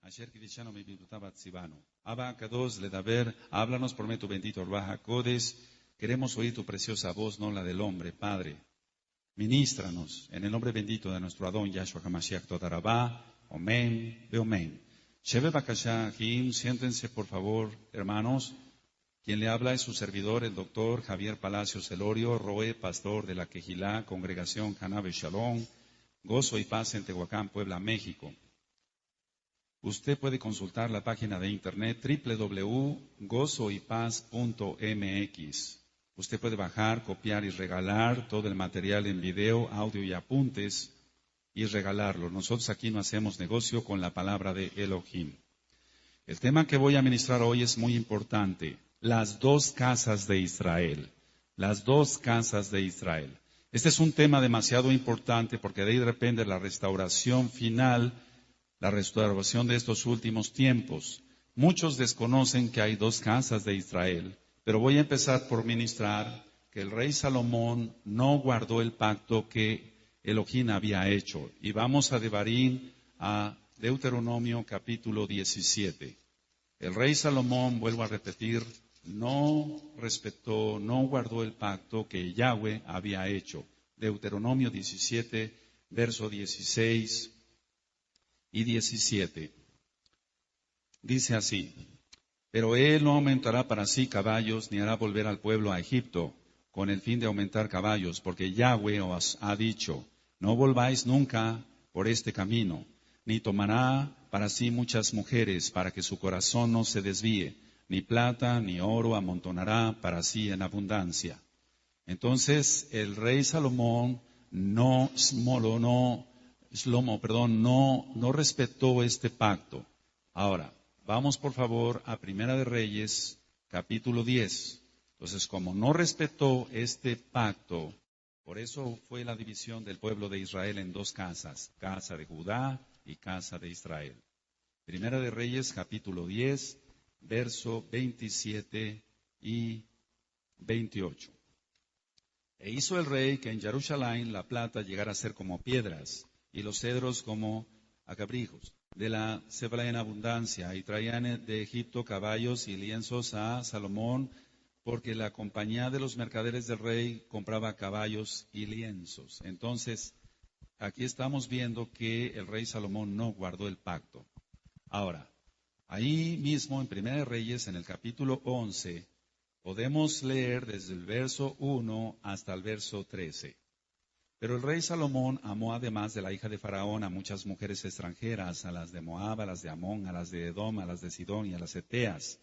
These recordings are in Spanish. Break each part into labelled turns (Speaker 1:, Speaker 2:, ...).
Speaker 1: Asher Kidishano mi Bibutabat Sibano. Abba Kadosh Ledaber, háblanos por medio tu bendito Orbaja Codes. Queremos oír tu preciosa voz, no la del hombre, Padre. Ministranos en el nombre bendito de nuestro Adón Yahshua HaMashiach Todarabá. Amén, Beomen. Sheve Bakasha Jim, siéntense por favor, hermanos. Quien le habla es su servidor, el doctor Javier Palacios Elorio, Roe, pastor de la Quejilá, Congregación Canabe Shalom, Gozo y Paz en Tehuacán, Puebla, México. Usted puede consultar la página de internet www.gozoypaz.mx. Usted puede bajar, copiar y regalar todo el material en video, audio y apuntes y regalarlo. Nosotros aquí no hacemos negocio con la palabra de Elohim. El tema que voy a ministrar hoy es muy importante. Las dos casas de Israel. Las dos casas de Israel. Este es un tema demasiado importante porque de ahí depende la restauración final, la restauración de estos últimos tiempos. Muchos desconocen que hay dos casas de Israel, pero voy a empezar por ministrar que el rey Salomón no guardó el pacto que Elohim había hecho. Y vamos a Devarim, a Deuteronomio capítulo 17. El rey Salomón, vuelvo a repetir, no respetó, no guardó el pacto que Yahweh había hecho. Deuteronomio 17, verso 16 y 17. Dice así: pero él no aumentará para sí caballos, ni hará volver al pueblo a Egipto, con el fin de aumentar caballos, porque Yahweh os ha dicho, no volváis nunca por este camino, ni tomará para sí muchas mujeres, para que su corazón no se desvíe, ni plata ni oro amontonará para sí en abundancia. Entonces el rey Salomón no respetó este pacto. Ahora, vamos por favor a Primera de Reyes, capítulo 10. Entonces, como no respetó este pacto, por eso fue la división del pueblo de Israel en dos casas, casa de Judá y casa de Israel. Primera de Reyes, capítulo 10, verso 27 y 28. E hizo el rey que en Jerusalén la plata llegara a ser como piedras, y los cedros como acabrijos. De la cebada en abundancia, y traían de Egipto caballos y lienzos a Salomón, porque la compañía de los mercaderes del rey compraba caballos y lienzos. Entonces, aquí estamos viendo que el rey Salomón no guardó el pacto. Ahora, ahí mismo en Primera de Reyes, en el capítulo 11, podemos leer desde el verso 1 hasta el verso 13. Pero el rey Salomón amó además de la hija de Faraón a muchas mujeres extranjeras, a las de Moab, a las de Amón, a las de Edom, a las de Sidón y a las eteas,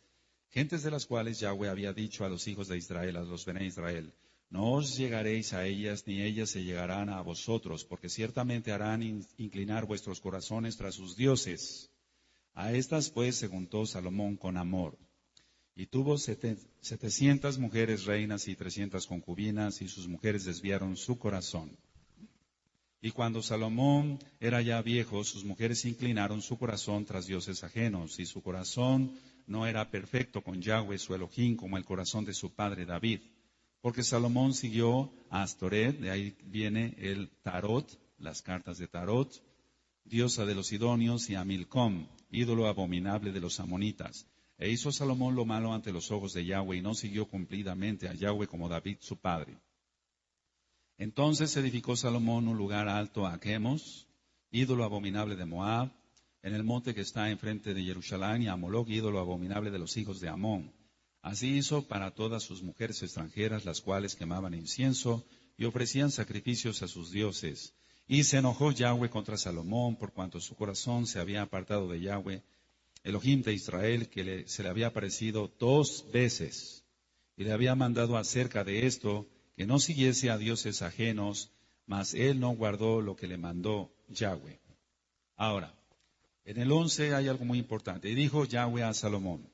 Speaker 1: gentes de las cuales Yahweh había dicho a los hijos de Israel, a los Bené Israel, no os llegaréis a ellas, ni ellas se llegarán a vosotros, porque ciertamente harán inclinar vuestros corazones tras sus dioses. A estas pues se juntó Salomón con amor. Y tuvo 700 mujeres reinas y 300 concubinas, y sus mujeres desviaron su corazón. Y cuando Salomón era ya viejo, sus mujeres inclinaron su corazón tras dioses ajenos, y su corazón no era perfecto con Yahweh su Elohim, como el corazón de su padre David. Porque Salomón siguió a Astoret, de ahí viene el Tarot, las cartas de Tarot, diosa de los sidonios, y a Milcom, ídolo abominable de los amonitas. E hizo Salomón lo malo ante los ojos de Yahweh, y no siguió cumplidamente a Yahweh como David su padre. Entonces edificó Salomón un lugar alto a Chemos, ídolo abominable de Moab, en el monte que está enfrente de Jerusalén, y a Moloc, ídolo abominable de los hijos de Amón. Así hizo para todas sus mujeres extranjeras, las cuales quemaban incienso y ofrecían sacrificios a sus dioses. Y se enojó Yahweh contra Salomón, por cuanto su corazón se había apartado de Yahweh, Elohim de Israel, que se le había aparecido 2 veces, y le había mandado acerca de esto, que no siguiese a dioses ajenos, mas él no guardó lo que le mandó Yahweh. Ahora, en el 11 hay algo muy importante. Y dijo Yahweh a Salomón,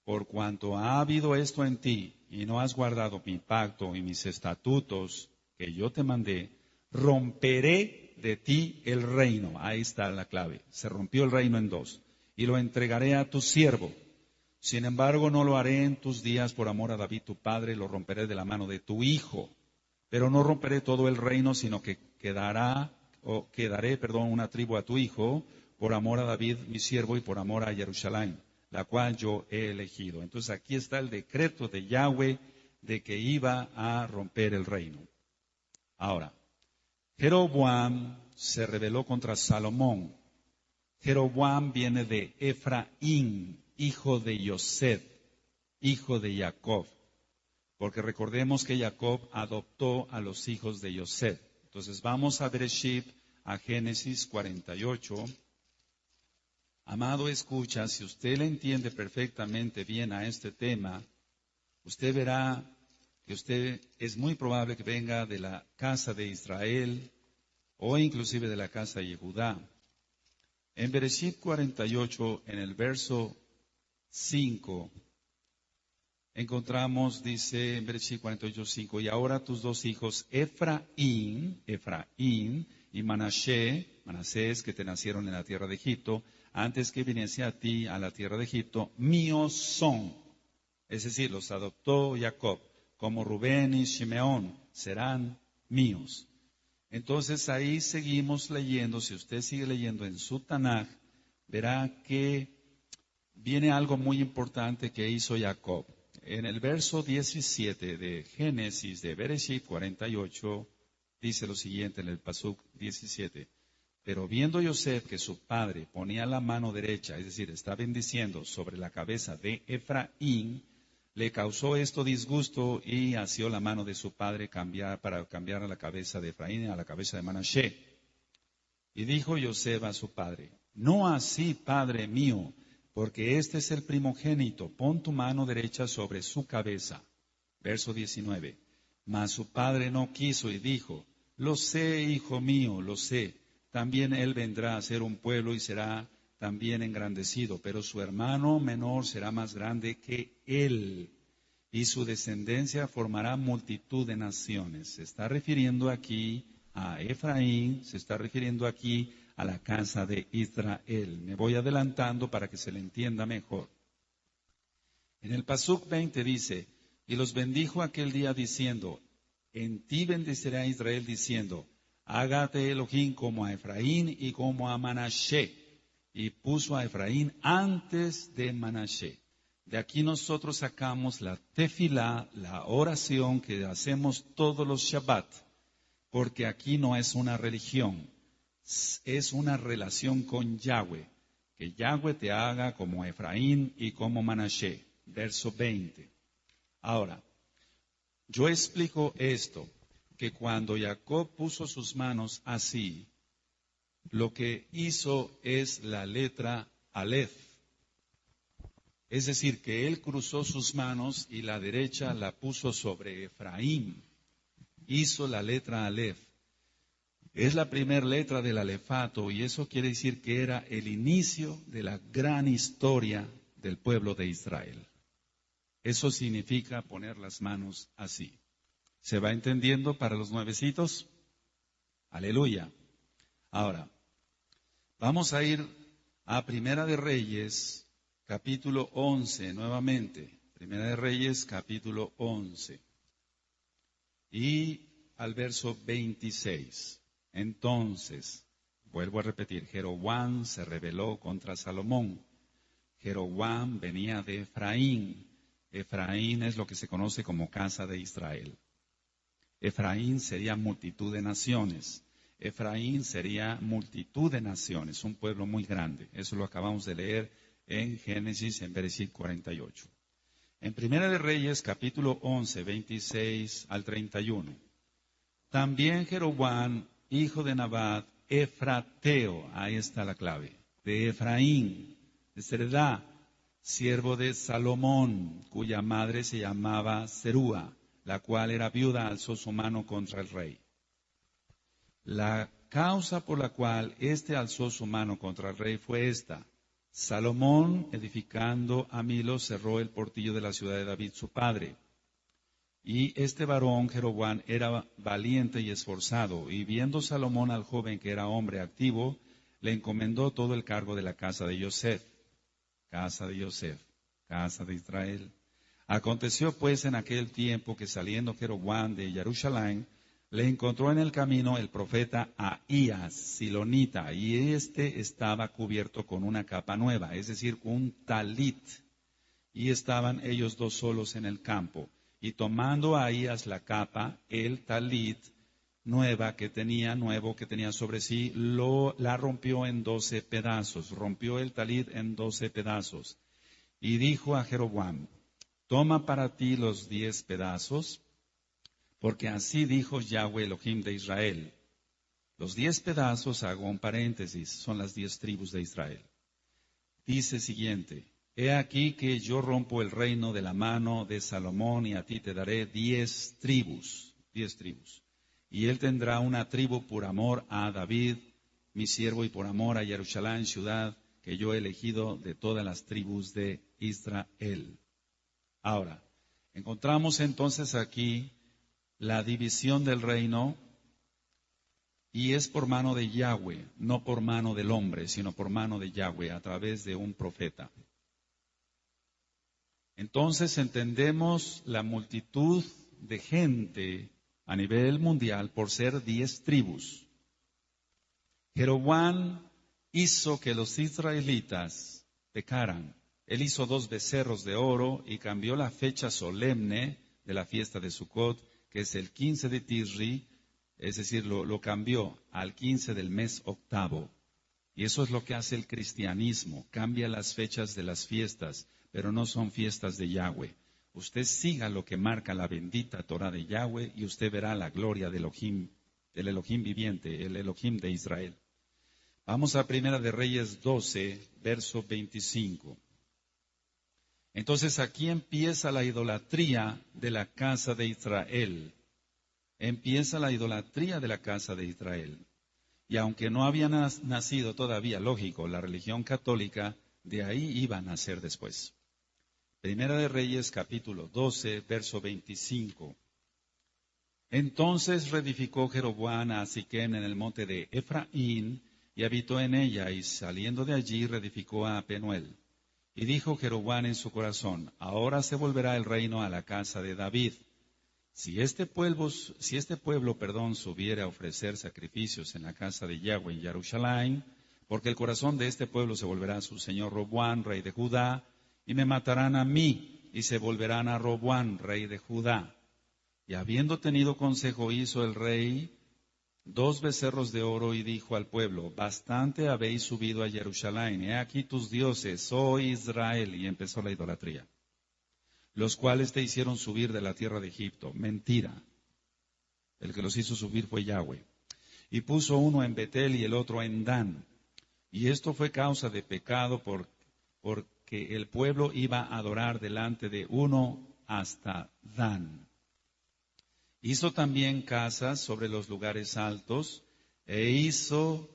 Speaker 1: por cuanto ha habido esto en ti, y no has guardado mi pacto y mis estatutos que yo te mandé, romperé de ti el reino. Ahí está la clave. Se rompió el reino en 2. Y lo entregaré a tu siervo. Sin embargo, no lo haré en tus días por amor a David tu padre, lo romperé de la mano de tu hijo. Pero no romperé todo el reino, sino que quedaré una tribu a tu hijo, por amor a David, mi siervo, y por amor a Jerusalén, la cual yo he elegido. Entonces aquí está el decreto de Yahweh de que iba a romper el reino. Ahora, Jeroboam se rebeló contra Salomón. Jeroboam viene de Efraín, hijo de Yosef, hijo de Jacob. Porque recordemos que Jacob adoptó a los hijos de Yosef. Entonces vamos a Bereshit, a Génesis 48. Amado, escucha, si usted le entiende perfectamente bien a este tema, usted verá que usted es muy probable que venga de la casa de Israel o inclusive de la casa de Judá. En Bereshit 48, en el verso 5, encontramos, dice en Bereshit 48, 5, y ahora tus dos hijos, Efraín y Manasés, que te nacieron en la tierra de Egipto, antes que viniese a ti a la tierra de Egipto, míos son. Es decir, los adoptó Jacob, como Rubén y Shimeón, serán míos. Entonces ahí seguimos leyendo, si usted sigue leyendo en su Tanaj, verá que viene algo muy importante que hizo Jacob. En el verso 17 de Génesis de Bereshit 48, dice lo siguiente en el Pasuk 17. Pero viendo Yosef que su padre ponía la mano derecha, es decir, está bendiciendo sobre la cabeza de Efraín, le causó esto disgusto y asió la mano de su padre para cambiar a la cabeza de Efraín a la cabeza de Manashe. Y dijo Yosef a su padre, no así, padre mío, porque este es el primogénito, pon tu mano derecha sobre su cabeza. Verso 19. Mas su padre no quiso y dijo, lo sé, hijo mío, lo sé. También él vendrá a ser un pueblo y será también engrandecido, pero su hermano menor será más grande que él, y su descendencia formará multitud de naciones. Se está refiriendo aquí a Efraín, se está refiriendo aquí a la casa de Israel. Me voy adelantando para que se le entienda mejor. En el Pasuk 20 dice, y los bendijo aquel día diciendo, en ti bendecirá Israel diciendo, hágate Elohim como a Efraín y como a Manashe. Y puso a Efraín antes de Manashe. De aquí nosotros sacamos la tefilá, la oración que hacemos todos los Shabbat, porque aquí no es una religión, es una relación con Yahweh, que Yahweh te haga como Efraín y como Manashe. Verso 20. Ahora, yo explico esto, que cuando Jacob puso sus manos así, lo que hizo es la letra Aleph. Es decir, que él cruzó sus manos y la derecha la puso sobre Efraín. Hizo la letra Aleph. Es la primera letra del alefato y eso quiere decir que era el inicio de la gran historia del pueblo de Israel. Eso significa poner las manos así. ¿Se va entendiendo para los nuevecitos? Aleluya. Ahora, vamos a ir a Primera de Reyes, capítulo 11, nuevamente. Primera de Reyes, capítulo 11. Y al verso 26. Entonces, vuelvo a repetir, Jeroboam se rebeló contra Salomón. Jeroboam venía de Efraín. Efraín es lo que se conoce como casa de Israel. Efraín sería multitud de naciones. Efraín sería multitud de naciones, un pueblo muy grande. Eso lo acabamos de leer en Génesis, en Bereshit 48. En Primera de Reyes, capítulo 11, 26 al 31. También Jeroboam, hijo de Nabat, Efrateo, ahí está la clave, de Efraín, de Sereda, siervo de Salomón, cuya madre se llamaba Serúa, la cual era viuda, alzó su mano contra el rey. La causa por la cual éste alzó su mano contra el rey fue esta. Salomón, edificando a Milo, cerró el portillo de la ciudad de David, su padre. Y este varón, Jeroboam, era valiente y esforzado, y viendo Salomón al joven que era hombre activo, le encomendó todo el cargo de la casa de Yosef. Casa de Yosef, casa de Israel. Aconteció pues en aquel tiempo que saliendo Jeroboam de Jerusalén, le encontró en el camino el profeta Ahías, silonita, y este estaba cubierto con una capa nueva, es decir, un talit. Y estaban ellos dos solos en el campo. Y tomando a Ahías la capa, el talit nuevo que tenía sobre sí, la rompió en 12 pedazos. Rompió el talit en 12 pedazos. Y dijo a Jeroboam, toma para ti los 10 pedazos, porque así dijo Yahweh Elohim de Israel. Los 10 pedazos, hago un paréntesis, son las 10 tribus de Israel. Dice siguiente, he aquí que yo rompo el reino de la mano de Salomón y a ti te daré 10 tribus, 10 tribus. Y él tendrá una tribu por amor a David, mi siervo, y por amor a Jerusalén, ciudad que yo he elegido de todas las tribus de Israel. Ahora, encontramos entonces aquí la división del reino, y es por mano de Yahweh, no por mano del hombre, sino por mano de Yahweh, a través de un profeta. Entonces entendemos la multitud de gente a nivel mundial por ser 10 tribus. Jeroboam hizo que los israelitas pecaran. Él hizo 2 becerros de oro y cambió la fecha solemne de la fiesta de Sucot, que es el 15 de Tisri, es decir, lo cambió al 15 del mes octavo. Y eso es lo que hace el cristianismo, cambia las fechas de las fiestas, pero no son fiestas de Yahweh. Usted siga lo que marca la bendita Torah de Yahweh y usted verá la gloria del Elohim viviente, el Elohim de Israel. Vamos a Primera de Reyes 12, verso 25. Entonces aquí empieza la idolatría de la casa de Israel. Empieza la idolatría de la casa de Israel. Y aunque no había nacido todavía, lógico, la religión católica, de ahí iba a nacer después. Primera de Reyes, capítulo 12, verso 25. Entonces reedificó Jeroboam a Siquem en el monte de Efraín, y habitó en ella, y saliendo de allí reedificó a Penuel. Y dijo Jeroboam en su corazón, ahora se volverá el reino a la casa de David. Si este pueblo, subiera a ofrecer sacrificios en la casa de Yahweh en Jerusalén, porque el corazón de este pueblo se volverá a su señor Roboam, rey de Judá, y me matarán a mí, y se volverán a Roboam, rey de Judá. Y habiendo tenido consejo, hizo el rey 2 becerros de oro, y dijo al pueblo, bastante habéis subido a Jerusalén, he aquí tus dioses, oh Israel, y empezó la idolatría. Los cuales te hicieron subir de la tierra de Egipto. Mentira. El que los hizo subir fue Yahweh. Y puso uno en Betel y el otro en Dan. Y esto fue causa de pecado porque el pueblo iba a adorar delante de uno hasta Dan. Hizo también casas sobre los lugares altos e hizo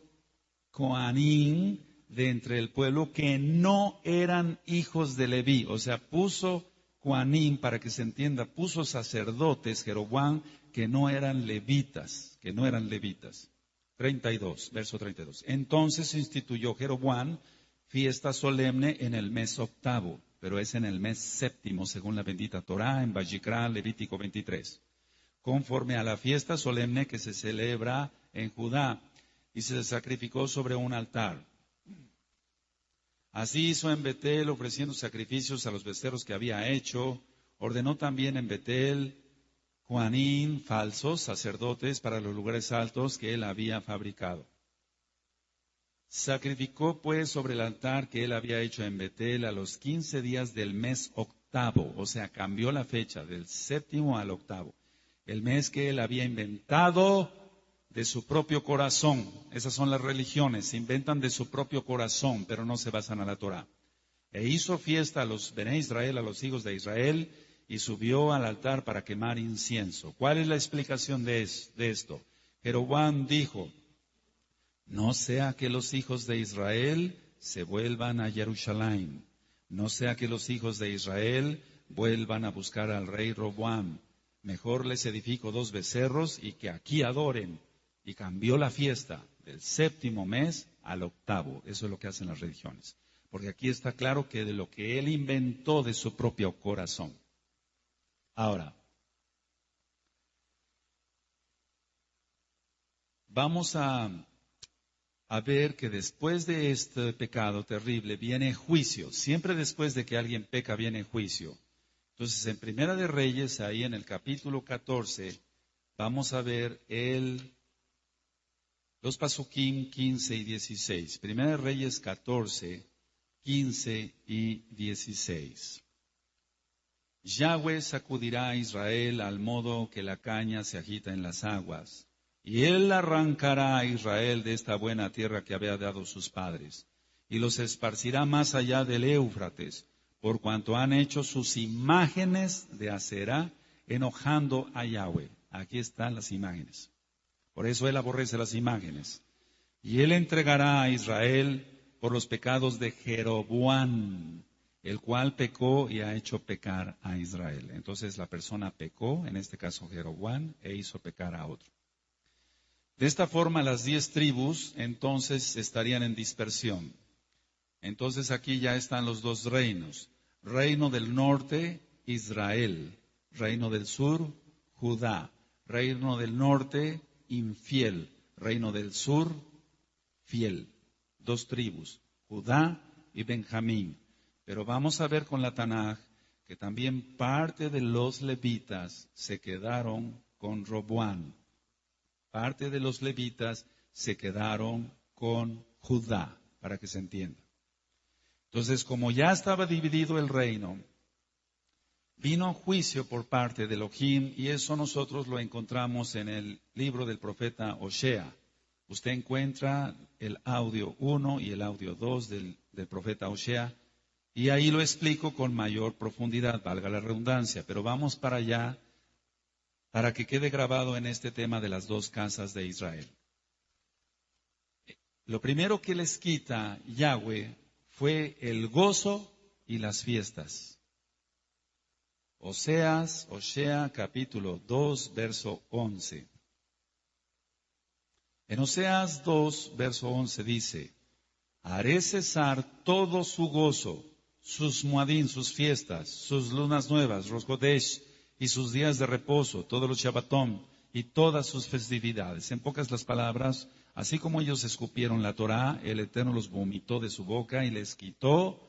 Speaker 1: coanín de entre el pueblo que no eran hijos de Leví. O sea, puso Juanín, para que se entienda, puso sacerdotes, Jeroboam, que no eran levitas. 32, verso 32. Entonces instituyó Jeroboam fiesta solemne en el mes octavo, pero es en el mes séptimo, según la bendita Torá, en Vayikra, Levítico 23. Conforme a la fiesta solemne que se celebra en Judá, y se sacrificó sobre un altar. Así hizo en Betel, ofreciendo sacrificios a los becerros que había hecho. Ordenó también en Betel Juanín, falsos sacerdotes para los lugares altos que él había fabricado. Sacrificó pues sobre el altar que él había hecho en Betel a los 15 días del mes octavo, o sea, cambió la fecha del séptimo al octavo, el mes que él había inventado de su propio corazón. Esas son las religiones, se inventan de su propio corazón, pero no se basan a la Torá. E hizo fiesta a los Bené Israel, a los hijos de Israel, y subió al altar para quemar incienso. ¿Cuál es la explicación de esto? Jeroboam dijo, no sea que los hijos de Israel se vuelvan a Jerusalén, no sea que los hijos de Israel vuelvan a buscar al rey Roboam. Mejor les edifico 2 becerros y que aquí adoren. Y cambió la fiesta del séptimo mes al octavo. Eso es lo que hacen las religiones. Porque aquí está claro que de lo que él inventó de su propio corazón. Ahora, vamos a ver que después de este pecado terrible viene juicio. Siempre después de que alguien peca viene juicio. Entonces, en Primera de Reyes, ahí en el capítulo 14, vamos a ver los pasuquim 15 y 16. Primera de Reyes 14, 15 y 16. Yahweh sacudirá a Israel al modo que la caña se agita en las aguas, y él arrancará a Israel de esta buena tierra que había dado sus padres, y los esparcirá más allá del Éufrates, por cuanto han hecho sus imágenes de Aserá, enojando a Yahweh. Aquí están las imágenes. Por eso él aborrece las imágenes. Y él entregará a Israel por los pecados de Jeroboam, el cual pecó y ha hecho pecar a Israel. Entonces la persona pecó, en este caso Jeroboam, e hizo pecar a otro. De esta forma las 10 tribus entonces estarían en dispersión. Entonces aquí ya están los dos reinos. Reino del norte, Israel. Reino del sur, Judá. Reino del norte, infiel. Reino del sur, fiel. 2 tribus, Judá y Benjamín. Pero vamos a ver con la Tanaj que también parte de los levitas se quedaron con Roboam. Parte de los levitas se quedaron con Judá, para que se entienda. Entonces, como ya estaba dividido el reino, vino juicio por parte de Elohim, y eso nosotros lo encontramos en el libro del profeta Osea. Usted encuentra el audio 1 y el audio 2 del profeta Osea, y ahí lo explico con mayor profundidad, valga la redundancia, pero vamos para allá para que quede grabado en este tema de las 2 casas de Israel. Lo primero que les quita Yahweh fue el gozo y las fiestas. Osea capítulo 2, verso 11. En Oseas 2, verso 11 dice: haré cesar todo su gozo, sus muadín, sus fiestas, sus lunas nuevas, Rosh Chodesh, y sus días de reposo, todos los Shabbatón y todas sus festividades. En pocas las palabras, así como ellos escupieron la Torá, el Eterno los vomitó de su boca y les quitó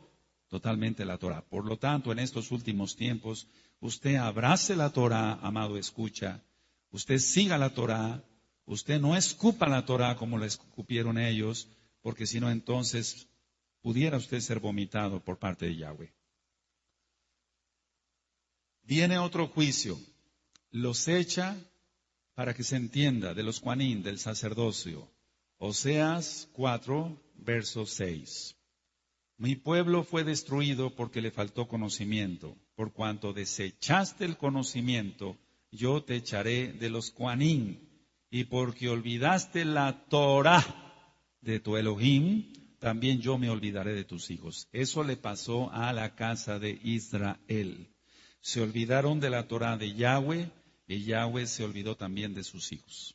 Speaker 1: totalmente la Torá. Por lo tanto, en estos últimos tiempos, usted abrace la Torá, amado escucha, usted siga la Torá, usted no escupa la Torá como la escupieron ellos, porque si no, entonces pudiera usted ser vomitado por parte de Yahweh. Viene otro juicio, los echa para que se entienda, de los Juanín, del sacerdocio. Oseas 4, verso 6. Mi pueblo fue destruido porque le faltó conocimiento. Por cuanto desechaste el conocimiento, yo te echaré de los Juanín. Y porque olvidaste la Torá de tu Elohim, también yo me olvidaré de tus hijos. Eso le pasó a la casa de Israel. Se olvidaron de la Torá de Yahweh, y Yahweh se olvidó también de sus hijos.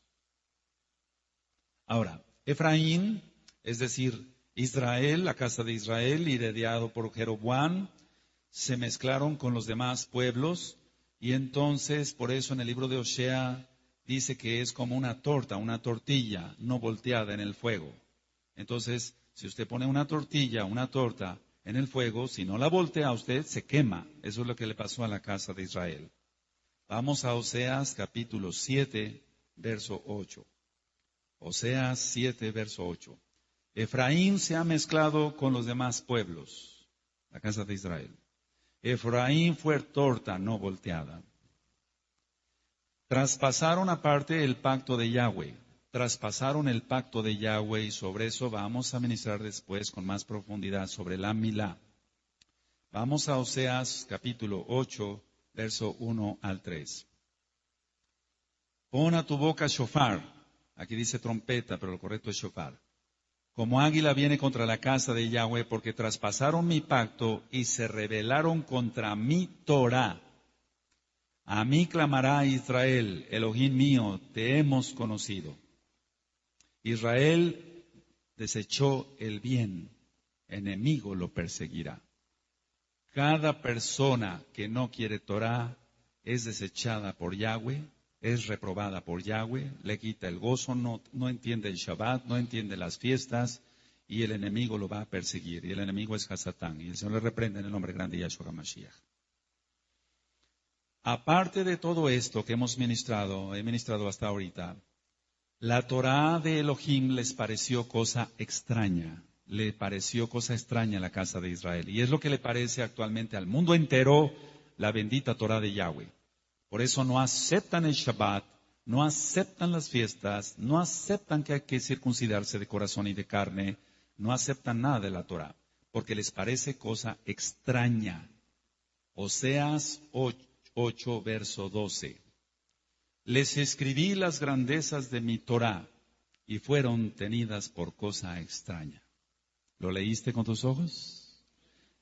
Speaker 1: Ahora, Efraín, es decir, Israel, la casa de Israel, liderado por Jeroboam, se mezclaron con los demás pueblos, y entonces, por eso en el libro de Osea dice que es como una tortilla, no volteada en el fuego. Entonces, si usted pone una torta en el fuego, si no la voltea usted, se quema. Eso es lo que le pasó a la casa de Israel. Vamos a Oseas capítulo 7, verso 8. Oseas 7, verso 8. Efraín se ha mezclado con los demás pueblos, la casa de Israel. Efraín fue torta, no volteada. Traspasaron aparte el pacto de Yahweh. Traspasaron el pacto de Yahweh, y sobre eso vamos a ministrar después con más profundidad sobre la Milá. Vamos a Oseas capítulo 8, verso 1 al 3. Pon a tu boca shofar. Aquí dice trompeta, pero lo correcto es shofar. Como águila viene contra la casa de Yahweh, porque traspasaron mi pacto y se rebelaron contra mi Torá. A mí clamará Israel, Elohim mío, te hemos conocido. Israel desechó el bien, enemigo lo perseguirá. Cada persona que no quiere Torá es desechada por Yahweh, es reprobada por Yahweh, le quita el gozo, no entiende el Shabbat, no entiende las fiestas, y el enemigo lo va a perseguir. Y el enemigo es Hasatán, y el Señor le reprende en el nombre grande de Yahshua HaMashiach. Aparte de todo esto que he ministrado hasta ahorita, la Torá de Elohim les pareció cosa extraña. Le pareció cosa extraña a la casa de Israel. Y es lo que le parece actualmente al mundo entero la bendita Torá de Yahweh. Por eso no aceptan el Shabbat, no aceptan las fiestas, no aceptan que hay que circuncidarse de corazón y de carne, no aceptan nada de la Torá, porque les parece cosa extraña. Oseas 8, verso 12. Les escribí las grandezas de mi Torá y fueron tenidas por cosa extraña. ¿Lo leíste con tus ojos?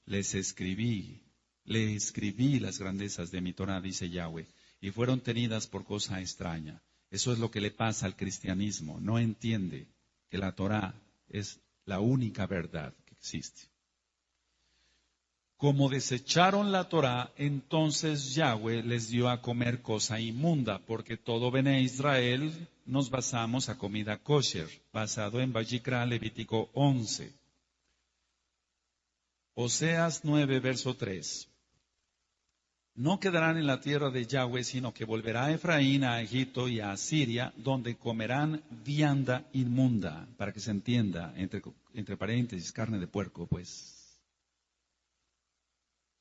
Speaker 1: Le escribí las grandezas de mi Torá, dice Yahweh, y fueron tenidas por cosa extraña. Eso es lo que le pasa al cristianismo. No entiende que la Torá es la única verdad que existe. Como desecharon la Torá, entonces Yahweh les dio a comer cosa inmunda, porque todo Bene Israel nos basamos a comida kosher, basado en Vayikra, Levítico 11. Oseas 9, verso 3. No quedarán en la tierra de Yahweh, sino que volverá Efraín a Egipto y a Asiria, donde comerán vianda inmunda, para que se entienda, entre paréntesis, carne de puerco, pues.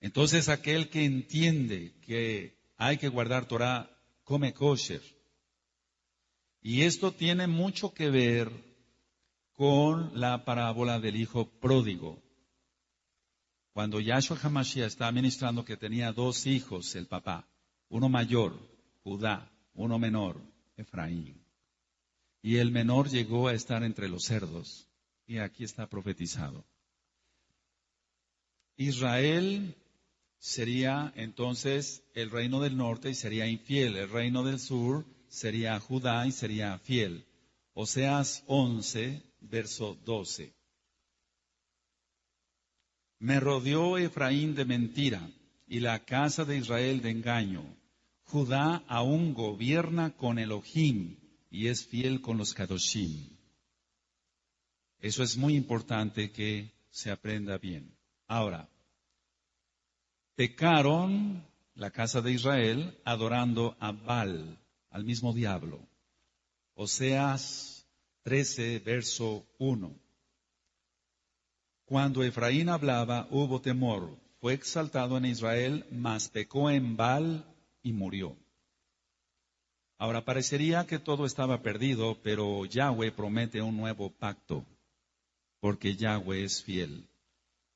Speaker 1: Entonces aquel que entiende que hay que guardar Torah, come kosher. Y esto tiene mucho que ver con la parábola del hijo pródigo. Cuando Yahshua HaMashiach estaba ministrando que tenía dos hijos, el papá, uno mayor, Judá, uno menor, Efraín. Y el menor llegó a estar entre los cerdos. Y aquí está profetizado. Israel sería entonces el reino del norte y sería infiel. El reino del sur sería Judá y sería fiel. Oseas 11, verso 12. Me rodeó Efraín de mentira y la casa de Israel de engaño. Judá aún gobierna con Elohim y es fiel con los Kadoshim. Eso es muy importante que se aprenda bien. Ahora, pecaron la casa de Israel adorando a Baal, al mismo diablo. Oseas 13, verso 1. Cuando Efraín hablaba, hubo temor. Fue exaltado en Israel, mas pecó en Baal y murió. Ahora, parecería que todo estaba perdido, pero Yahweh promete un nuevo pacto, porque Yahweh es fiel.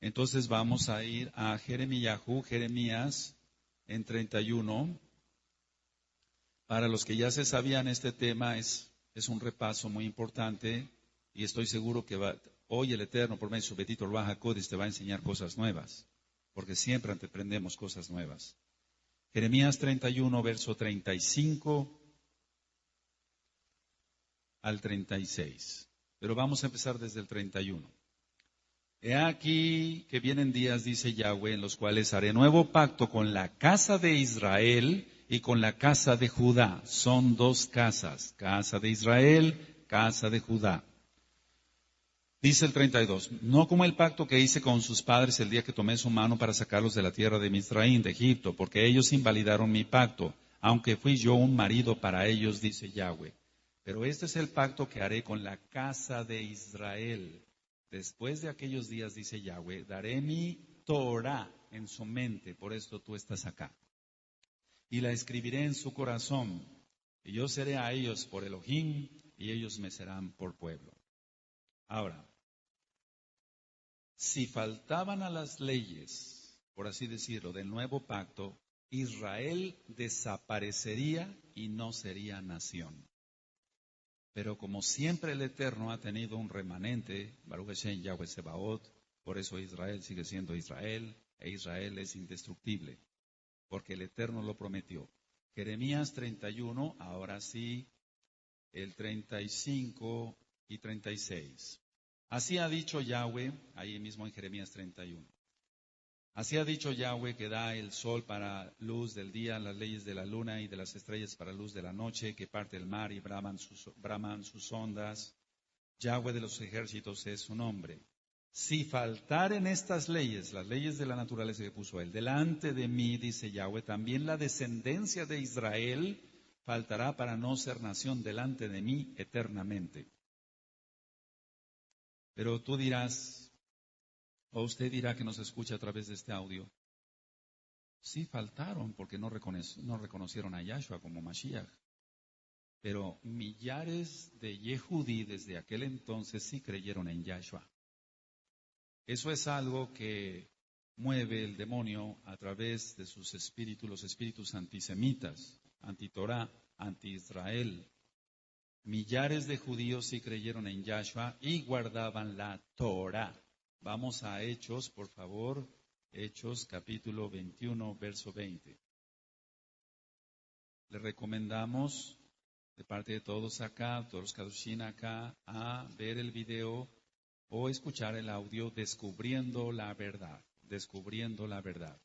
Speaker 1: Entonces vamos a ir a Jeremías en 31. Para los que ya se sabían este tema, es un repaso muy importante y estoy seguro que hoy el Eterno, por medio de su Betito Ruach HaKodesh, te va a enseñar cosas nuevas, porque siempre aprendemos cosas nuevas. Jeremías 31, verso 35 al 36. Pero vamos a empezar desde el 31. He aquí que vienen días, dice Yahweh, en los cuales haré nuevo pacto con la casa de Israel y con la casa de Judá. Son dos casas, casa de Israel, casa de Judá. Dice el 32, no como el pacto que hice con sus padres el día que tomé su mano para sacarlos de la tierra de Misraín, de Egipto, porque ellos invalidaron mi pacto, aunque fui yo un marido para ellos, dice Yahweh. Pero este es el pacto que haré con la casa de Israel. Después de aquellos días, dice Yahweh, daré mi Torah en su mente, por esto tú estás acá. Y la escribiré en su corazón, y yo seré a ellos por Elohim, y ellos me serán por pueblo. Ahora, si faltaban a las leyes, por así decirlo, del nuevo pacto, Israel desaparecería y no sería nación. Pero como siempre el Eterno ha tenido un remanente, Baruch Hashem Yahweh Sebaot, por eso Israel sigue siendo Israel, e Israel es indestructible, porque el Eterno lo prometió. Jeremías 31, ahora sí, el 35 y 36. Así ha dicho Yahweh, ahí mismo en Jeremías 31. Así ha dicho Yahweh, que da el sol para luz del día, las leyes de la luna y de las estrellas para luz de la noche, que parte el mar y braman sus ondas. Yahweh de los ejércitos es su nombre. Si faltaren estas leyes, las leyes de la naturaleza que puso él, delante de mí, dice Yahweh, también la descendencia de Israel faltará para no ser nación delante de mí eternamente. Pero tú dirás, o usted dirá que nos escucha a través de este audio, sí faltaron porque no reconocieron a Yahshua como Mashiach. Pero millares de Yehudí desde aquel entonces sí creyeron en Yahshua. Eso es algo que mueve el demonio a través de sus espíritus, los espíritus antisemitas, anti-Torah, anti-Israel. Millares de judíos sí creyeron en Yahshua y guardaban la Torah. Vamos a Hechos, por favor. Hechos capítulo 21, verso 20. Le recomendamos, de parte de todos acá, todos los Kadoshim acá, a ver el video o escuchar el audio Descubriendo la Verdad. Descubriendo la Verdad.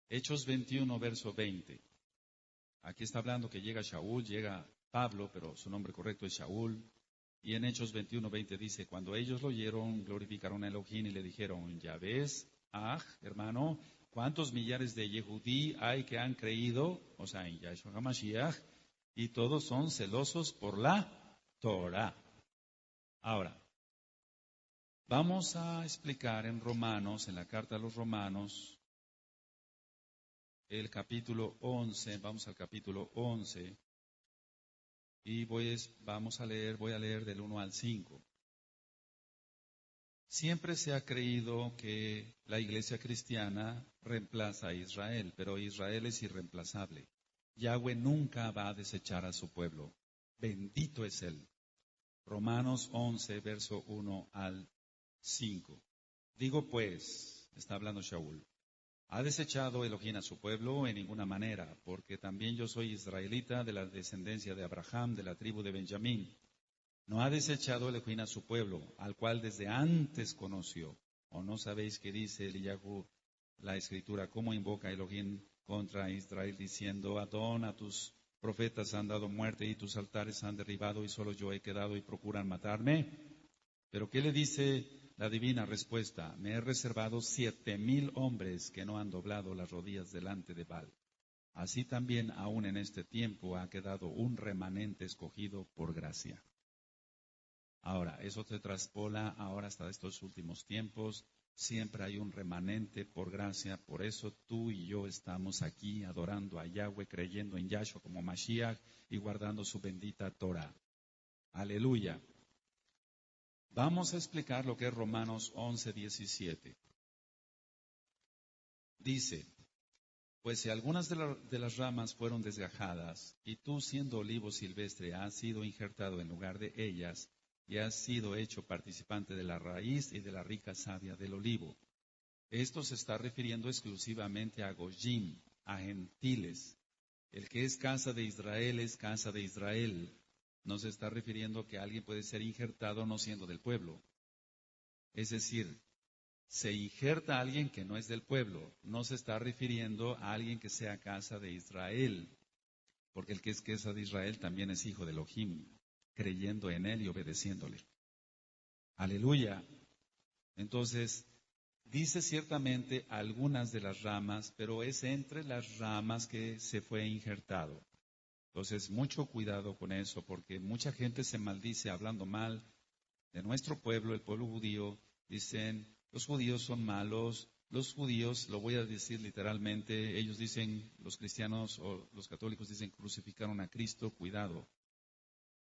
Speaker 1: Hechos 21, verso 20. Aquí está hablando que llega Shaul, llega Pablo, pero su nombre correcto es Shaul. Y en Hechos 21, 20 dice, cuando ellos lo oyeron, glorificaron a Elohim y le dijeron, ya ves, hermano, ¿cuántos millares de Yehudí hay que han creído? O sea, en Yahshua HaMashiach, y todos son celosos por la Torah. Ahora, vamos a explicar en Romanos, en la carta a los Romanos, el capítulo 11, vamos al capítulo 11, y voy a leer del 1 al 5. Siempre se ha creído que la iglesia cristiana reemplaza a Israel, pero Israel es irreemplazable. Yahweh nunca va a desechar a su pueblo. Bendito es Él. Romanos 11, verso 1 al 5. Digo pues, está hablando Shaul, ¿ha desechado Elohim a su pueblo? En ninguna manera, porque también yo soy israelita de la descendencia de Abraham, de la tribu de Benjamín. No ha desechado Elohim a su pueblo, al cual desde antes conoció. ¿O no sabéis qué dice Eliyahu, la escritura, cómo invoca Elohim contra Israel, diciendo, Adón, a tus profetas han dado muerte y tus altares han derribado y solo yo he quedado y procuran matarme? Pero ¿qué le dice la divina respuesta? Me he reservado 7,000 hombres que no han doblado las rodillas delante de Baal. Así también aún en este tiempo ha quedado un remanente escogido por gracia. Ahora, eso se traspola ahora hasta estos últimos tiempos. Siempre hay un remanente por gracia. Por eso tú y yo estamos aquí adorando a Yahweh, creyendo en Yahshua como Mashiach y guardando su bendita Torah. Aleluya. Vamos a explicar lo que es Romanos 11, 17. Dice, pues si algunas de las ramas fueron desgajadas, y tú siendo olivo silvestre has sido injertado en lugar de ellas, y has sido hecho participante de la raíz y de la rica savia del olivo. Esto se está refiriendo exclusivamente a Goyim, a gentiles. El que es casa de Israel es casa de Israel. No se está refiriendo que alguien puede ser injertado no siendo del pueblo. Es decir, se injerta a alguien que no es del pueblo. No se está refiriendo a alguien que sea casa de Israel. Porque el que es casa de Israel también es hijo de Elohim, creyendo en él y obedeciéndole. Aleluya. Entonces, dice ciertamente algunas de las ramas, pero es entre las ramas que se fue injertado. Entonces, mucho cuidado con eso, porque mucha gente se maldice hablando mal de nuestro pueblo, el pueblo judío. Dicen, los judíos son malos, los judíos, lo voy a decir literalmente, ellos dicen, los cristianos o los católicos dicen, crucificaron a Cristo, cuidado,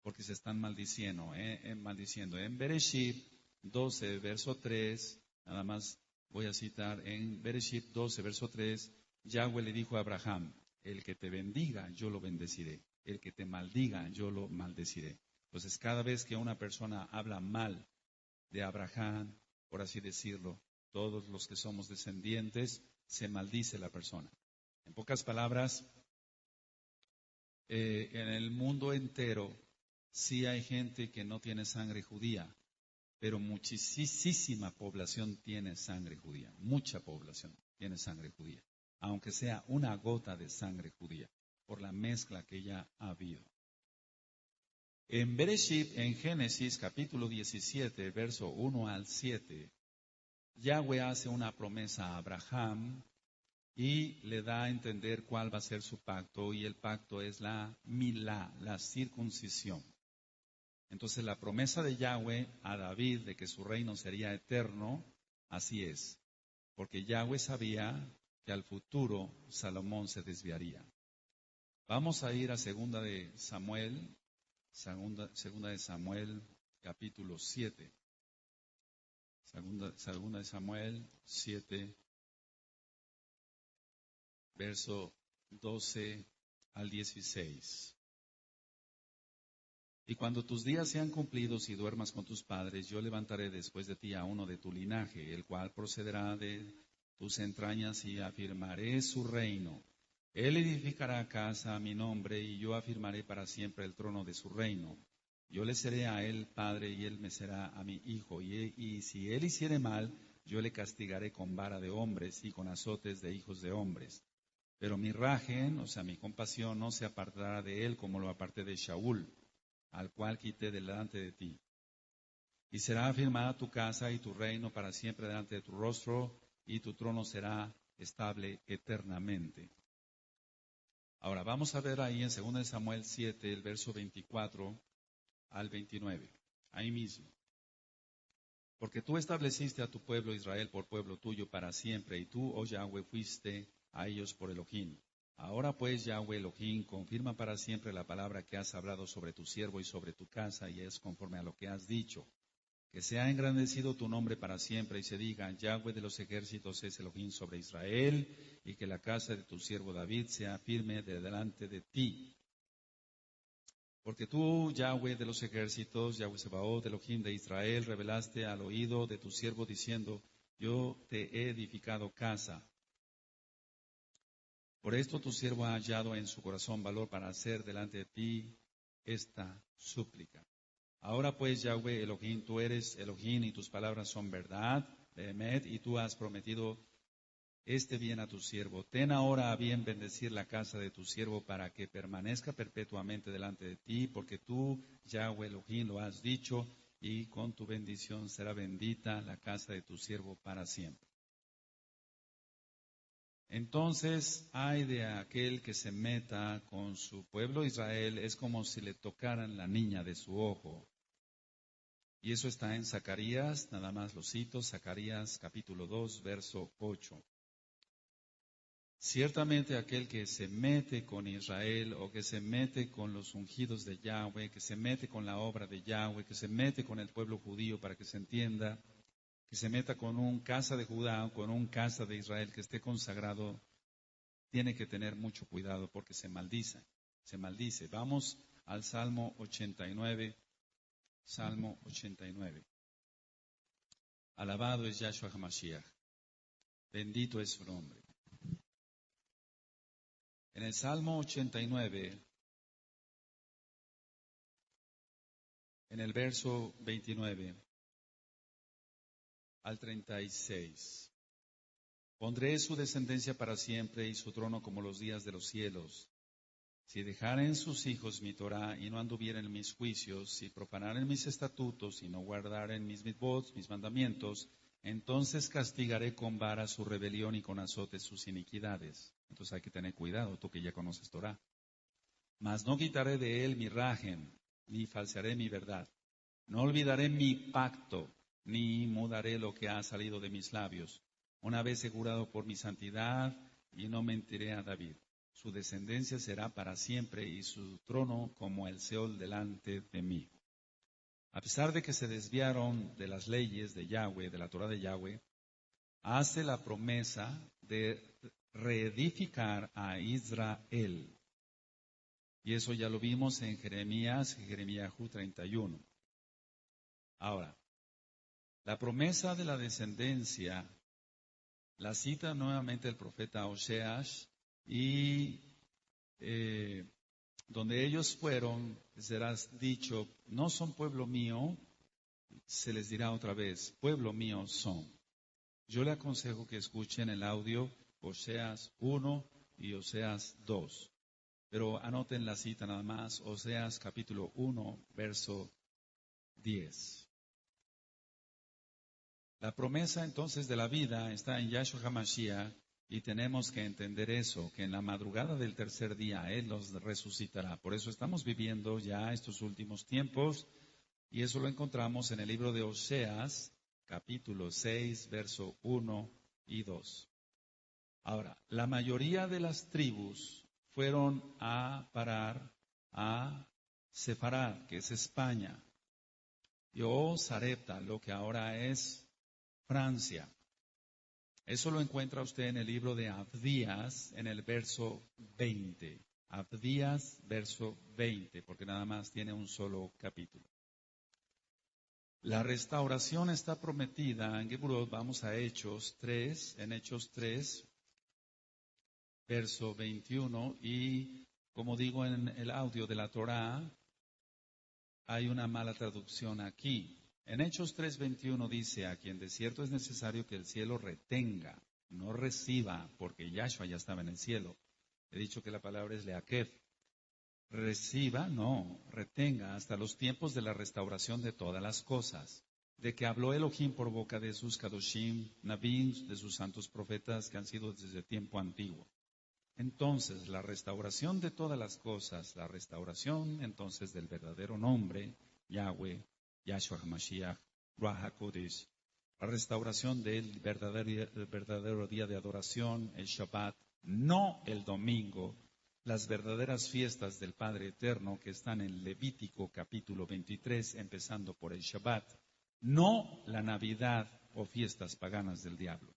Speaker 1: porque se están maldiciendo. En Bereshit 12, verso 3, nada más voy a citar, en Bereshit 12, verso 3, Yahweh le dijo a Abraham, el que te bendiga, yo lo bendeciré, el que te maldiga, yo lo maldeciré. Entonces, cada vez que una persona habla mal de Abraham, por así decirlo, todos los que somos descendientes, se maldice la persona. En pocas palabras, en el mundo entero, sí hay gente que no tiene sangre judía, pero muchísima población tiene sangre judía, mucha población tiene sangre judía, aunque sea una gota de sangre judía, por la mezcla que ya ha habido. En Bereshit, en Génesis capítulo 17, verso 1 al 7, Yahweh hace una promesa a Abraham y le da a entender cuál va a ser su pacto, y el pacto es la milá, la circuncisión. Entonces la promesa de Yahweh a David de que su reino sería eterno, así es, porque Yahweh sabía que al futuro Salomón se desviaría. Vamos a ir a segunda de Samuel, capítulo 7. Segunda de Samuel 7, verso 12 al 16. Y cuando tus días sean cumplidos y duermas con tus padres, yo levantaré después de ti a uno de tu linaje, el cual procederá de tus entrañas, y afirmaré su reino. Él edificará casa a mi nombre, y yo afirmaré para siempre el trono de su reino. Yo le seré a él padre, y él me será a mi hijo. Y si él hiciere mal, yo le castigaré con vara de hombres y con azotes de hijos de hombres. Pero mi rajen, o sea, mi compasión, no se apartará de él como lo aparté de Shaul, al cual quité delante de ti. Y será afirmada tu casa y tu reino para siempre delante de tu rostro, y tu trono será estable eternamente. Ahora vamos a ver ahí en 2 Samuel 7, el verso 24 al 29, ahí mismo. Porque tú estableciste a tu pueblo Israel por pueblo tuyo para siempre, y tú, oh Yahweh, fuiste a ellos por Elohim. Ahora pues, Yahweh Elohim, confirma para siempre la palabra que has hablado sobre tu siervo y sobre tu casa, y es conforme a lo que has dicho. Que sea engrandecido tu nombre para siempre, y se diga, Yahweh de los ejércitos es Elohim sobre Israel, y que la casa de tu siervo David sea firme de delante de ti. Porque tú, Yahweh de los ejércitos, Yahweh Sebaot, Elohim de Israel, revelaste al oído de tu siervo diciendo, yo te he edificado casa. Por esto tu siervo ha hallado en su corazón valor para hacer delante de ti esta súplica. Ahora pues, Yahweh Elohim, tú eres Elohim y tus palabras son verdad, Behemet, y tú has prometido este bien a tu siervo. Ten ahora a bien bendecir la casa de tu siervo para que permanezca perpetuamente delante de ti, porque tú, Yahweh Elohim, lo has dicho, y con tu bendición será bendita la casa de tu siervo para siempre. Entonces, ay de aquel que se meta con su pueblo Israel, es como si le tocaran la niña de su ojo. Y eso está en Zacarías, nada más lo cito, Zacarías capítulo 2, verso 8. Ciertamente aquel que se mete con Israel, o que se mete con los ungidos de Yahweh, que se mete con la obra de Yahweh, que se mete con el pueblo judío, para que se entienda, que se meta con un casa de Judá o con un casa de Israel que esté consagrado, tiene que tener mucho cuidado porque se maldice. Se maldice. Vamos al Salmo 89. Salmo 89. Alabado es Yahshua HaMashiach. Bendito es su nombre. En el Salmo 89, en el verso 29 al 36. Pondré su descendencia para siempre y su trono como los días de los cielos. Si dejaren sus hijos mi Torah y no anduvieren en mis juicios, si profanaren mis estatutos y no guardaren mis mitzvot, mis mandamientos, entonces castigaré con vara su rebelión y con azotes sus iniquidades. Entonces hay que tener cuidado, tú que ya conoces Torah. Mas no quitaré de él mi rajen, ni falsearé mi verdad. No olvidaré mi pacto, ni mudaré lo que ha salido de mis labios. Una vez jurado por mi santidad, y no mentiré a David. Su descendencia será para siempre, y su trono como el Seol delante de mí. A pesar de que se desviaron de las leyes de Yahweh, de la Torah de Yahweh, hace la promesa de reedificar a Israel. Y eso ya lo vimos en Jeremías 31. Ahora, la promesa de la descendencia la cita nuevamente el profeta Oseas, y donde ellos fueron, serás dicho, no son pueblo mío, se les dirá otra vez, pueblo mío son. Yo le aconsejo que escuchen el audio Oseas 1 y Oseas 2. Pero anoten la cita nada más, Oseas capítulo 1, verso 10. La promesa entonces de la vida está en Yahshua HaMashiach y tenemos que entender eso, que en la madrugada del tercer día Él los resucitará. Por eso estamos viviendo ya estos últimos tiempos y eso lo encontramos en el libro de Oseas, capítulo 6, verso 1 y 2. Ahora, la mayoría de las tribus fueron a parar a Sefarad, que es España, y Sarepta, lo que ahora es Francia. Eso lo encuentra usted en el libro de Abdías, en el verso 20. Abdías, verso 20, porque nada más tiene un solo capítulo. La restauración está prometida en Geburot. Vamos a Hechos 3, en Hechos 3, verso 21, y como digo en el audio de la Torá, hay una mala traducción aquí. En Hechos 3:21 dice, a quien de cierto es necesario que el cielo retenga, no reciba, porque Yahshua ya estaba en el cielo. He dicho que la palabra es leakef. Reciba, no, retenga hasta los tiempos de la restauración de todas las cosas. De que habló Elohim por boca de sus kadoshim, nabim, de sus santos profetas que han sido desde tiempo antiguo. Entonces, la restauración de todas las cosas, la restauración entonces del verdadero nombre, Yahweh, Yahshua HaMashiach, Ruach HaKodesh, la restauración del verdadero día de adoración, el Shabbat, no el domingo, las verdaderas fiestas del Padre Eterno que están en Levítico capítulo 23, empezando por el Shabbat, no la Navidad o fiestas paganas del diablo.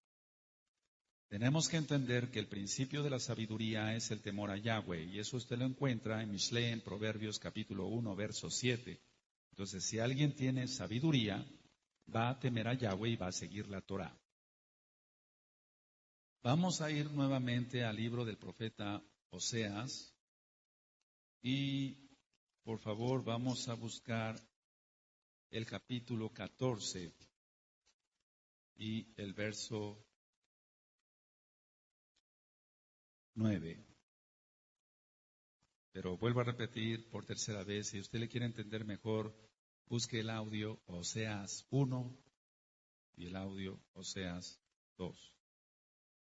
Speaker 1: Tenemos que entender que el principio de la sabiduría es el temor a Yahweh, y eso usted lo encuentra en Mishle, en Proverbios capítulo 1, verso 7. Entonces, si alguien tiene sabiduría, va a temer a Yahweh y va a seguir la Torah. Vamos a ir nuevamente al libro del profeta Oseas, y por favor vamos a buscar el capítulo 14 y el verso 9. Pero vuelvo a repetir por tercera vez, si usted le quiere entender mejor, busque el audio Oseas 1 y el audio Oseas 2.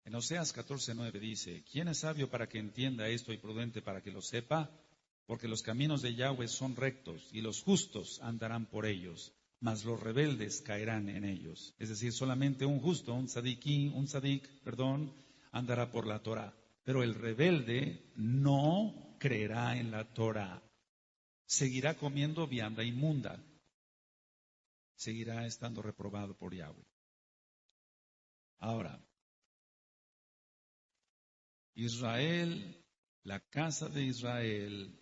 Speaker 1: En Oseas 14:9 dice, ¿quién es sabio para que entienda esto y prudente para que lo sepa? Porque los caminos de Yahweh son rectos y los justos andarán por ellos, mas los rebeldes caerán en ellos. Es decir, solamente un justo, un tzadik, andará por la Torah. Pero el rebelde no creerá en la Torah. Seguirá comiendo vianda inmunda. Seguirá estando reprobado por Yahweh. Ahora, Israel, la casa de Israel,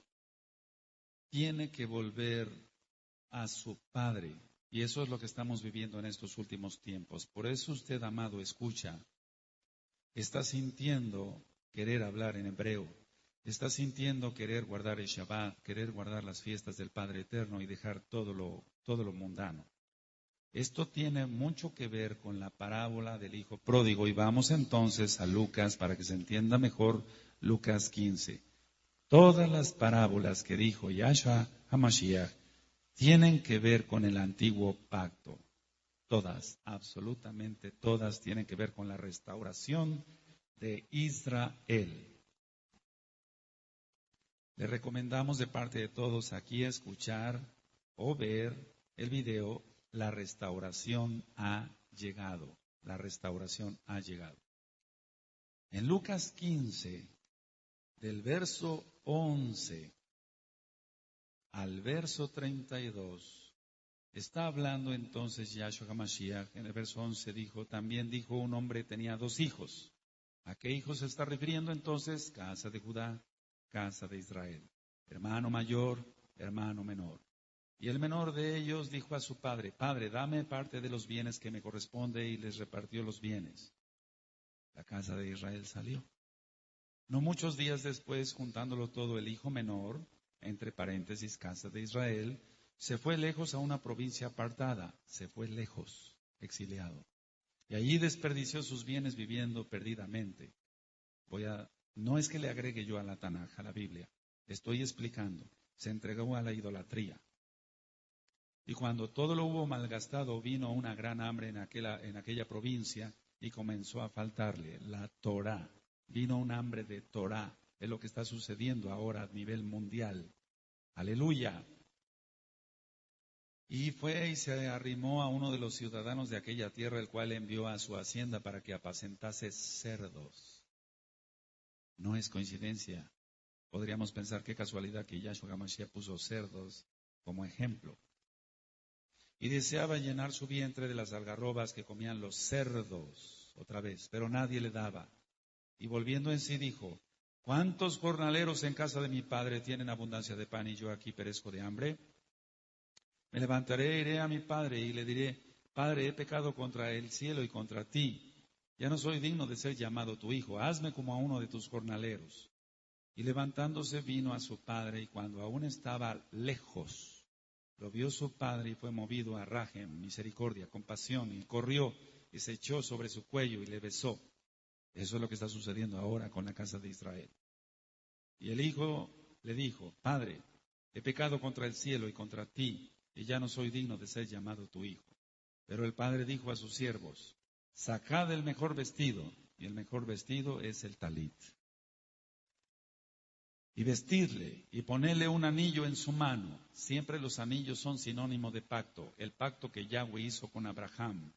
Speaker 1: tiene que volver a su Padre. Y eso es lo que estamos viviendo en estos últimos tiempos. Por eso usted, amado, escucha. Está sintiendo querer hablar en hebreo. Está sintiendo querer guardar el Shabbat, querer guardar las fiestas del Padre Eterno y dejar todo lo mundano. Esto tiene mucho que ver con la parábola del Hijo Pródigo. Y vamos entonces a Lucas para que se entienda mejor Lucas 15. Todas las parábolas que dijo Yahshua HaMashiach tienen que ver con el antiguo pacto. Todas, absolutamente todas, tienen que ver con la restauración de Israel. Le recomendamos de parte de todos aquí escuchar o ver el video La restauración ha llegado. La restauración ha llegado. En Lucas 15, del verso 11 al verso 32, está hablando entonces Yahshua HaMashiach. En el verso 11 dijo, también dijo un hombre tenía 2 hijos. ¿A qué hijos se está refiriendo entonces? Casa de Judá, casa de Israel. Hermano mayor, hermano menor. Y el menor de ellos dijo a su padre, Padre, dame parte de los bienes que me corresponde, y les repartió los bienes. La casa de Israel salió. No muchos días después, juntándolo todo, el hijo menor, entre paréntesis, casa de Israel, Se fue lejos a una provincia apartada, se fue lejos, exiliado. Y allí desperdició sus bienes viviendo perdidamente. No es que le agregue yo a la Tanaj, a la Biblia, estoy explicando. Se entregó a la idolatría. Y cuando todo lo hubo malgastado, vino una gran hambre en aquella provincia y comenzó a faltarle la Torá. Vino un hambre de Torá. Es lo que está sucediendo ahora a nivel mundial. Aleluya. Y fue y se arrimó a uno de los ciudadanos de aquella tierra, el cual envió a su hacienda para que apacentase cerdos. No es coincidencia. Podríamos pensar qué casualidad que Yahshua HaMashiach puso cerdos como ejemplo. Y deseaba llenar su vientre de las algarrobas que comían los cerdos, otra vez, pero nadie le daba. Y volviendo en sí dijo, ¿cuántos jornaleros en casa de mi padre tienen abundancia de pan y yo aquí perezco de hambre? Me levantaré, iré a mi padre y le diré, Padre, he pecado contra el cielo y contra ti. Ya no soy digno de ser llamado tu hijo, hazme como a uno de tus jornaleros. Y levantándose vino a su padre, y cuando aún estaba lejos, lo vio su padre y fue movido a rajem, misericordia, compasión, y corrió y se echó sobre su cuello y le besó. Eso es lo que está sucediendo ahora con la casa de Israel. Y el hijo le dijo, Padre, he pecado contra el cielo y contra ti, y ya no soy digno de ser llamado tu hijo. Pero el padre dijo a sus siervos, sacad el mejor vestido, y el mejor vestido es el talit. Y vestirle, y ponerle un anillo en su mano. Siempre los anillos son sinónimo de pacto, el pacto que Yahweh hizo con Abraham.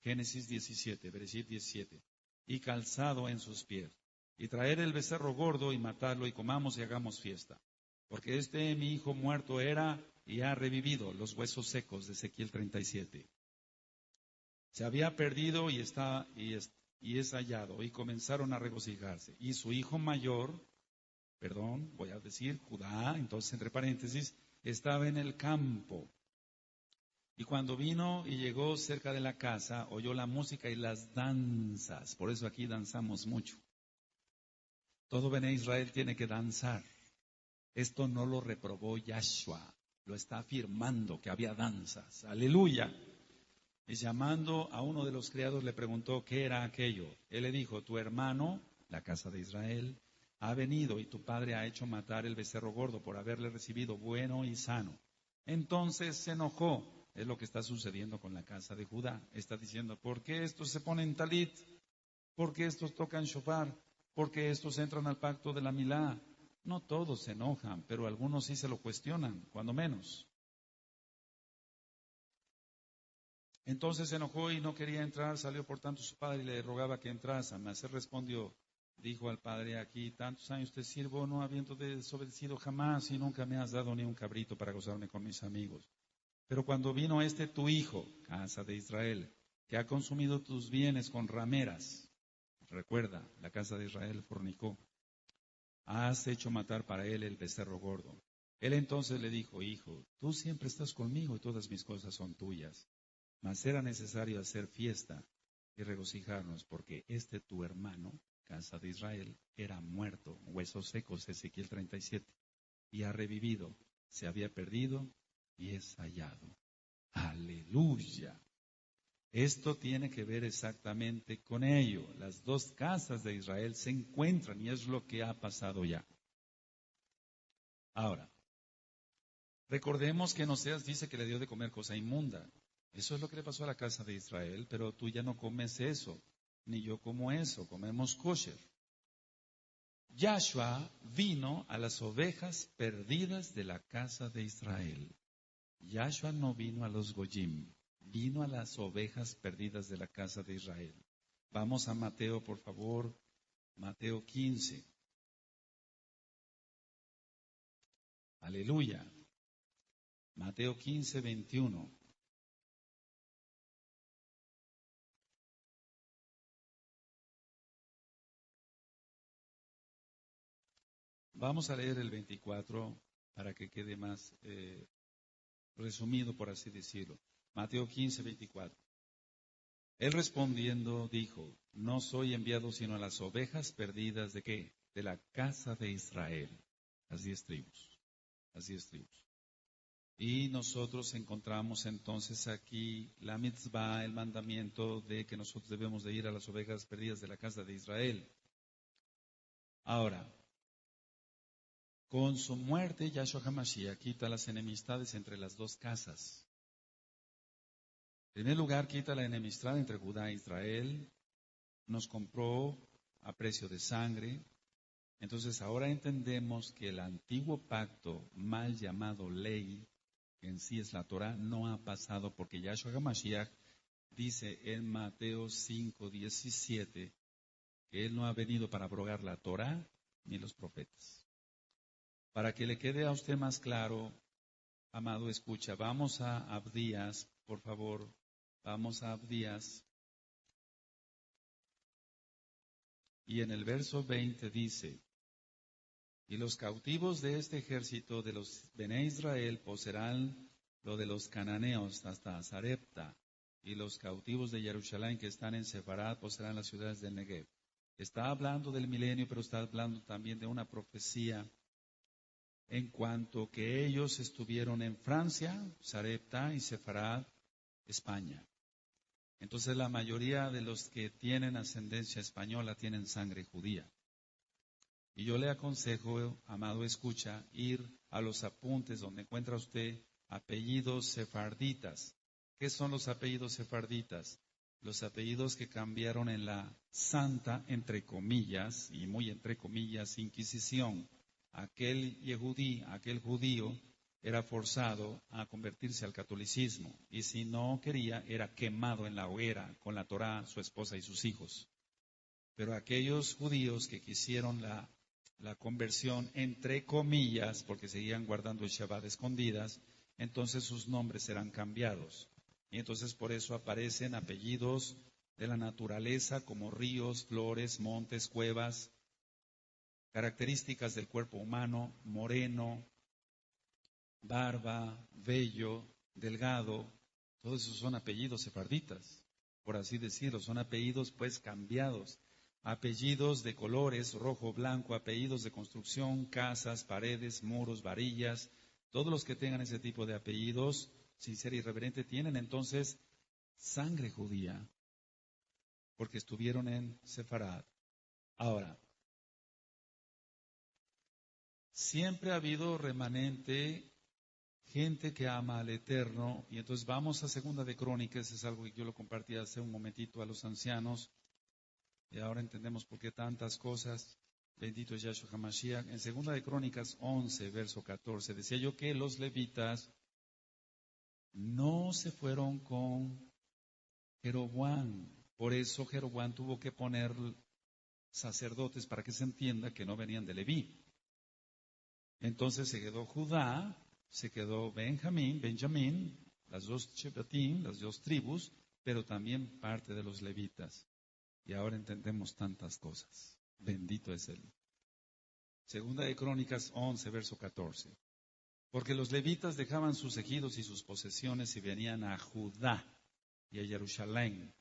Speaker 1: Génesis 17, versículo 17. Y calzado en sus pies. Y traer el becerro gordo y matarlo, y comamos y hagamos fiesta. Porque mi hijo muerto era y ha revivido, los huesos secos de Ezequiel 37. Se había perdido y es hallado, y comenzaron a regocijarse. Y su hijo mayor, voy a decir Judá, entonces entre paréntesis, estaba en el campo. Y cuando vino y llegó cerca de la casa, oyó la música y las danzas. Por eso aquí danzamos mucho. Todo Bené Israel tiene que danzar. Esto no lo reprobó Yahshua, lo está afirmando que había danzas. Aleluya. Y llamando a uno de los criados le preguntó qué era aquello. Él le dijo, tu hermano, la casa de Israel, ha venido y tu padre ha hecho matar el becerro gordo por haberle recibido bueno y sano. Entonces se enojó. Es lo que está sucediendo con la casa de Judá. Está diciendo, ¿por qué estos se ponen talit? ¿Por qué estos tocan shofar? ¿Por qué estos entran al pacto de la milá? No todos se enojan, pero algunos sí se lo cuestionan, cuando menos. Entonces se enojó y no quería entrar, salió por tanto su padre y le rogaba que entrase. Mas él respondió, dijo al padre, aquí tantos años te sirvo, no habiendo desobedecido jamás, y nunca me has dado ni un cabrito para gozarme con mis amigos. Pero cuando vino tu hijo, casa de Israel, que ha consumido tus bienes con rameras, recuerda, la casa de Israel fornicó, has hecho matar para él el becerro gordo. Él entonces le dijo, hijo, tú siempre estás conmigo y todas mis cosas son tuyas. Mas era necesario hacer fiesta y regocijarnos, porque tu hermano, casa de Israel, era muerto, huesos secos, Ezequiel 37, y ha revivido, se había perdido y es hallado. Aleluya. Esto tiene que ver exactamente con ello. Las dos casas de Israel se encuentran y es lo que ha pasado ya. Ahora, recordemos que en Oseas dice que le dio de comer cosa inmunda. Eso es lo que le pasó a la casa de Israel, pero tú ya no comes eso, ni yo como eso, comemos kosher. Yahshua vino a las ovejas perdidas de la casa de Israel. Yahshua no vino a los goyim, vino a las ovejas perdidas de la casa de Israel. Vamos a Mateo, por favor, Mateo 15. Aleluya. Mateo 15, 21. Vamos a leer el 24 para que quede más resumido, por así decirlo. Mateo 15, 24. Él respondiendo dijo, no soy enviado sino a las ovejas perdidas ¿de qué? De la casa de Israel. Las 10 tribus. Las 10 tribus. Y nosotros encontramos entonces aquí la mitzvah, el mandamiento de que nosotros debemos de ir a las ovejas perdidas de la casa de Israel. Ahora, con su muerte, Yahshua HaMashiach quita las enemistades entre las dos casas. En primer lugar, quita la enemistad entre Judá e Israel. Nos compró a precio de sangre. Entonces ahora entendemos que el antiguo pacto, mal llamado ley, que en sí es la Torah, no ha pasado porque Yahshua HaMashiach dice en Mateo 5:17 que Él no ha venido para abrogar la Torah ni los profetas. Para que le quede a usted más claro, amado escucha, vamos a Abdías, por favor, vamos a Abdías. Y en el verso 20 dice, y los cautivos de este ejército de los Bené Israel poseerán lo de los cananeos hasta Sarepta, y los cautivos de Jerusalén que están en Sefarad poseerán las ciudades del Negev. Está hablando del milenio, pero está hablando también de una profecía en cuanto que ellos estuvieron en Francia, Sarepta y Sefarad, España. Entonces la mayoría de los que tienen ascendencia española tienen sangre judía. Y yo le aconsejo, amado escucha, ir a los apuntes donde encuentra usted apellidos sefarditas. ¿Qué son los apellidos sefarditas? Los apellidos que cambiaron en la santa, entre comillas, y muy entre comillas, Inquisición. Aquel yehudí, aquel judío, era forzado a convertirse al catolicismo. Y si no quería, era quemado en la hoguera con la Torá, su esposa y sus hijos. Pero aquellos judíos que quisieron la conversión, entre comillas, porque seguían guardando el Shabbat escondidas, entonces sus nombres serán cambiados. Y entonces por eso aparecen apellidos de la naturaleza como ríos, flores, montes, cuevas, características del cuerpo humano, moreno, barba, vello, delgado, todos esos son apellidos sefarditas, por así decirlo, son apellidos pues cambiados. Apellidos de colores, rojo, blanco, apellidos de construcción, casas, paredes, muros, varillas, todos los que tengan ese tipo de apellidos, sin ser irreverente, tienen entonces sangre judía, porque estuvieron en Sefarad. Ahora, siempre ha habido remanente, gente que ama al Eterno, y entonces vamos a Segunda de Crónicas, es algo que yo lo compartí hace un momentito a los ancianos, y ahora entendemos por qué tantas cosas. Bendito es Yahshua HaMashiach. En Segunda de Crónicas 11, verso 14, decía yo que los levitas no se fueron con Jeroboam. Por eso Jeroboam tuvo que poner sacerdotes para que se entienda que no venían de Leví. Entonces se quedó Judá, se quedó Benjamín, las dos Shebatim, las dos tribus, pero también parte de los levitas. Y ahora entendemos tantas cosas. Bendito es Él. Segunda de Crónicas 11, verso 14. Porque los levitas dejaban sus ejidos y sus posesiones y venían a Judá y a Jerusalén.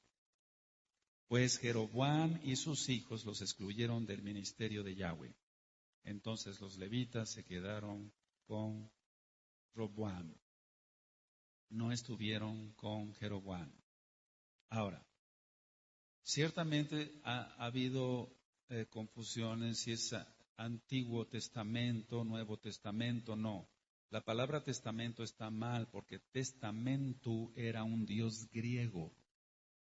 Speaker 1: Pues Jeroboam y sus hijos los excluyeron del ministerio de Yahweh. Entonces los levitas se quedaron con Roboam. No estuvieron con Jeroboam. Ahora, ciertamente ha habido confusiones si es Antiguo Testamento, Nuevo Testamento, no. La palabra testamento está mal porque testamento era un dios griego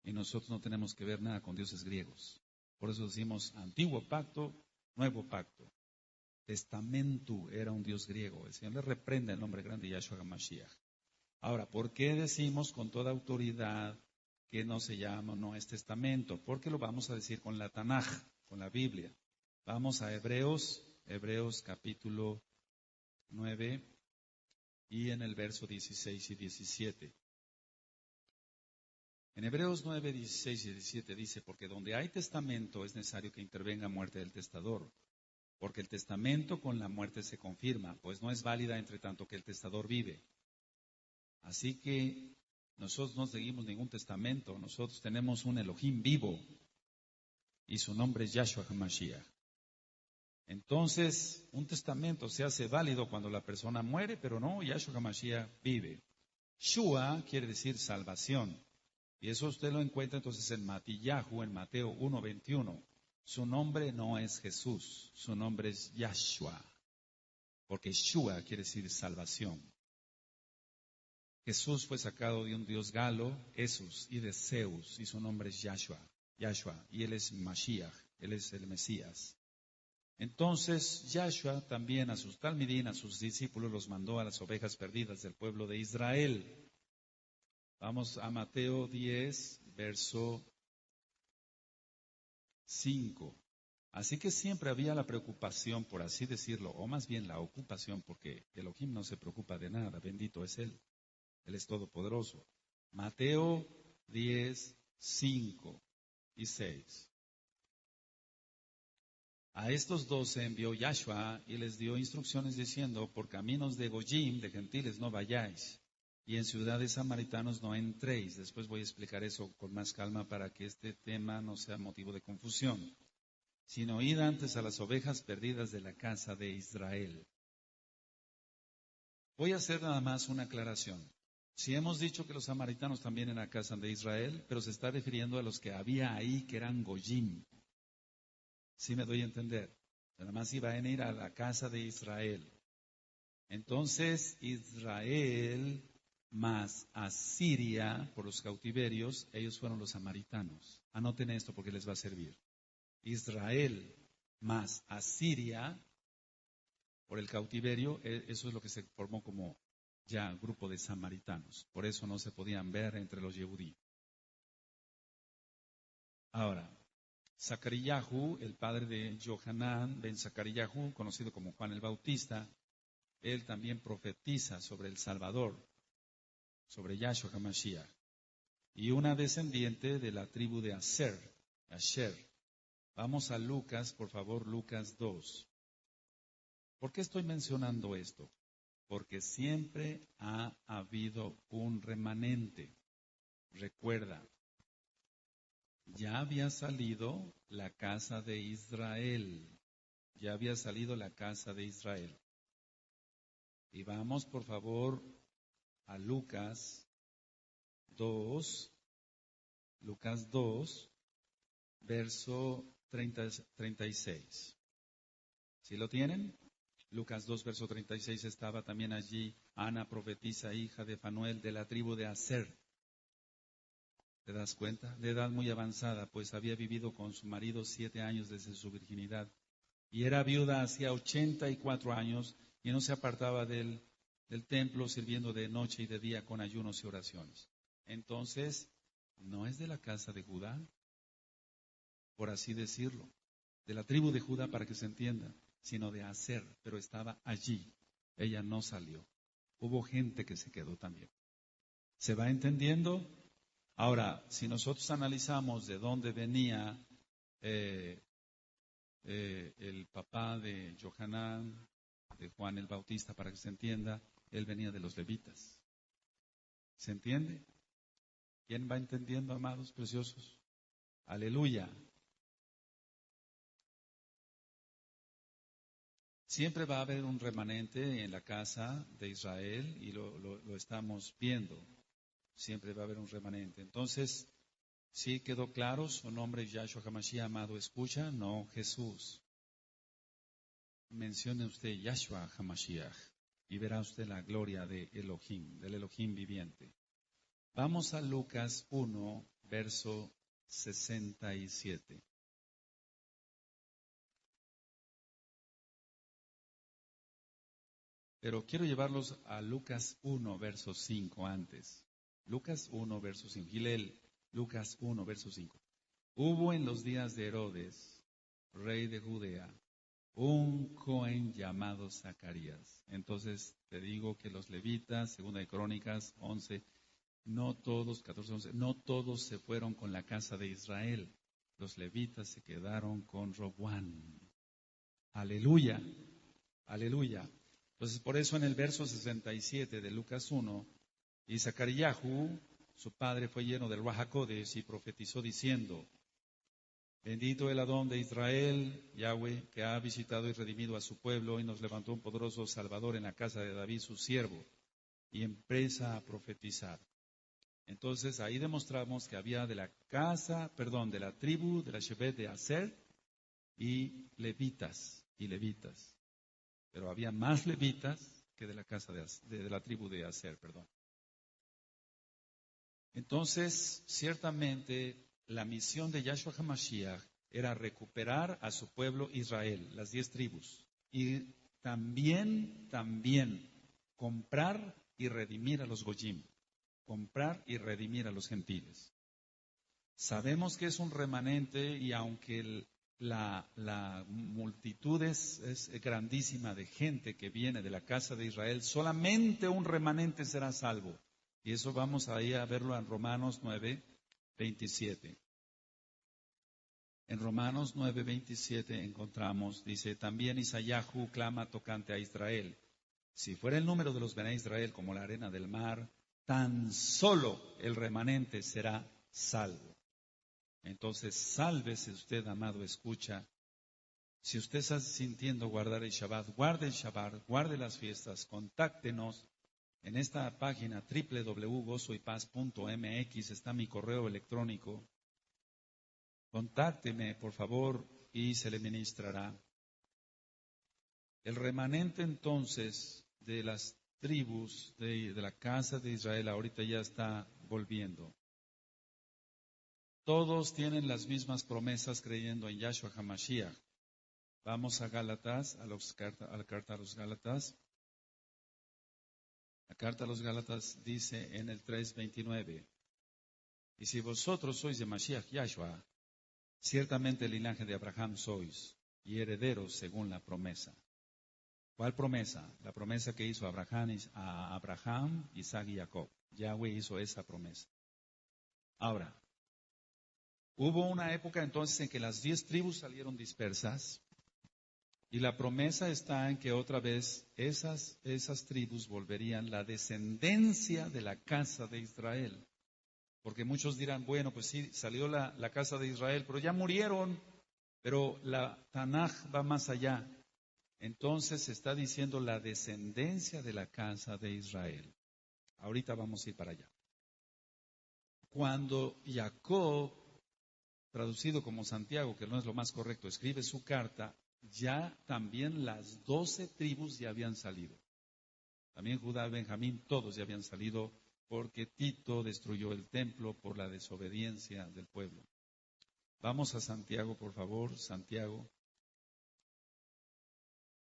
Speaker 1: y nosotros no tenemos que ver nada con dioses griegos. Por eso decimos Antiguo Pacto, Nuevo Pacto. Testamento era un dios griego. El Señor le reprende el nombre grande de Yahshua HaMashiach. Ahora, ¿por qué decimos con toda autoridad que no se llama, no es testamento? Porque lo vamos a decir con la Tanaj, con la Biblia. Vamos a Hebreos capítulo 9 y en el verso 16 y 17. En Hebreos 9, 16 y 17 dice, porque donde hay testamento es necesario que intervenga muerte del testador, porque el testamento con la muerte se confirma, pues no es válida entre tanto que el testador vive. Así que nosotros no seguimos ningún testamento, nosotros tenemos un Elohim vivo y su nombre es Yahshua HaMashiach. Entonces, un testamento se hace válido cuando la persona muere, pero no, Yahshua HaMashiach vive. Shua quiere decir salvación. Y eso usted lo encuentra entonces en Matillahu, en Mateo 1:21. Su nombre no es Jesús, su nombre es Yahshua, porque Shua quiere decir salvación. Jesús fue sacado de un dios galo, Esus, y de Zeus, y su nombre es Yahshua, y él es Mashiach, él es el Mesías. Entonces, Yahshua también a sus talmidín, a sus discípulos, los mandó a las ovejas perdidas del pueblo de Israel. Vamos a Mateo 10, verso 5. Así que siempre había la preocupación, por así decirlo, o más bien la ocupación, porque Elohim no se preocupa de nada, bendito es Él. Él es todopoderoso. Mateo 10, 5 y 6. A estos 12 envió Yahshua y les dio instrucciones diciendo, por caminos de Goyim, de gentiles, no vayáis, y en ciudades samaritanos no entréis. Después voy a explicar eso con más calma para que este tema no sea motivo de confusión. Sino id antes a las ovejas perdidas de la casa de Israel. Voy a hacer nada más una aclaración. Si hemos dicho que los samaritanos también en la casa de Israel, pero se está refiriendo a los que había ahí que eran Goyim. ¿Sí me doy a entender? Nada más iban a ir a la casa de Israel. Entonces, Israel más Asiria, por los cautiverios, ellos fueron los samaritanos. Anoten esto porque les va a servir. Israel más Asiria, por el cautiverio, eso es lo que se formó como ya grupo de samaritanos. Por eso no se podían ver entre los Yehudí. Ahora, Zacariyahu, el padre de Johanán ben Zacariyahu, conocido como Juan el Bautista, él también profetiza sobre el Salvador, sobre Yahshua HaMashiach, y una descendiente de la tribu de Asher. Vamos a Lucas, por favor, Lucas 2. ¿Por qué estoy mencionando esto? Porque siempre ha habido un remanente. Recuerda, ya había salido la casa de Israel. Ya había salido la casa de Israel. Y vamos, por favor, a Lucas 2, verso 36. ¿Sí lo tienen? Lucas 2, verso 36, estaba también allí Ana, profetisa, hija de Fanuel, de la tribu de Aser. ¿Te das cuenta? De edad muy avanzada, pues había vivido con su marido 7 años desde su virginidad. Y era viuda hacía 84 años y no se apartaba del templo sirviendo de noche y de día con ayunos y oraciones. Entonces, no es de la casa de Judá, por así decirlo, de la tribu de Judá para que se entienda, sino de Aser, pero estaba allí. Ella no salió. Hubo gente que se quedó también. ¿Se va entendiendo? Ahora, si nosotros analizamos de dónde venía el papá de Johanán, de Juan el Bautista, para que se entienda, él venía de los levitas. ¿Se entiende? ¿Quién va entendiendo, amados preciosos? Aleluya. Siempre va a haber un remanente en la casa de Israel y lo estamos viendo. Siempre va a haber un remanente. Entonces, ¿sí quedó claro? Su nombre es Yahshua HaMashiach, amado, escucha, no Jesús. Mencione usted Yahshua HaMashiach y verá usted la gloria de Elohim, del Elohim viviente. Vamos a Lucas 1, verso 67. Pero quiero llevarlos a Lucas 1, verso 5 antes. Lucas 1, verso 5. Gilel, Lucas 1, verso 5. Hubo en los días de Herodes, rey de Judea, un Cohen llamado Zacarías. Entonces te digo que los levitas, segunda de Crónicas 11, no todos, 14, 11, no todos se fueron con la casa de Israel. Los levitas se quedaron con Roboán. Aleluya, aleluya. Entonces por eso en el verso 67 de Lucas 1, y Zacariyahu, su padre, fue lleno del Ruach HaKodesh y profetizó diciendo, Bendito el Adón de Israel, Yahweh, que ha visitado y redimido a su pueblo y nos levantó un poderoso Salvador en la casa de David, su siervo, y empieza a profetizar. Entonces ahí demostramos que había de la tribu de la Shebet de Aser y levitas. Pero había más levitas que de la casa de la tribu de Aser, perdón. Entonces, ciertamente, la misión de Yahshua HaMashiach era recuperar a su pueblo Israel, las 10 tribus, y también comprar y redimir a los Goyim, comprar y redimir a los gentiles. Sabemos que es un remanente y aunque la multitud es grandísima de gente que viene de la casa de Israel, solamente un remanente será salvo. Y eso vamos ahí a verlo en Romanos 9:27. En Romanos 9:27 encontramos, dice, también Isayahu clama tocante a Israel. Si fuera el número de los Bené Israel como la arena del mar, tan solo el remanente será salvo. Entonces, sálvese usted, amado, escucha. Si usted está sintiendo guardar el Shabbat, guarde las fiestas, contáctenos. En esta página www.gozoypaz.mx está mi correo electrónico. Contácteme, por favor, y se le ministrará. El remanente entonces de las tribus de la casa de Israel ahorita ya está volviendo. Todos tienen las mismas promesas creyendo en Yahshua HaMashiach. Vamos a Gálatas, a la carta a los Gálatas. La carta a los Gálatas dice en el 3:29, y si vosotros sois de Mashiach Yahshua, ciertamente el linaje de Abraham sois, y herederos según la promesa. ¿Cuál promesa? La promesa que hizo a Abraham, Isaac y Jacob. Yahweh hizo esa promesa. Ahora, hubo una época entonces en que las 10 tribus salieron dispersas, y la promesa está en que otra vez esas tribus volverían la descendencia de la casa de Israel. Porque muchos dirán, bueno, pues sí, salió la casa de Israel, pero ya murieron. Pero la Tanaj va más allá. Entonces se está diciendo la descendencia de la casa de Israel. Ahorita vamos a ir para allá. Cuando Jacob, traducido como Santiago, que no es lo más correcto, escribe su carta, ya también las 12 tribus ya habían salido. También Judá, Benjamín, todos ya habían salido porque Tito destruyó el templo por la desobediencia del pueblo. Vamos a Santiago, por favor, Santiago.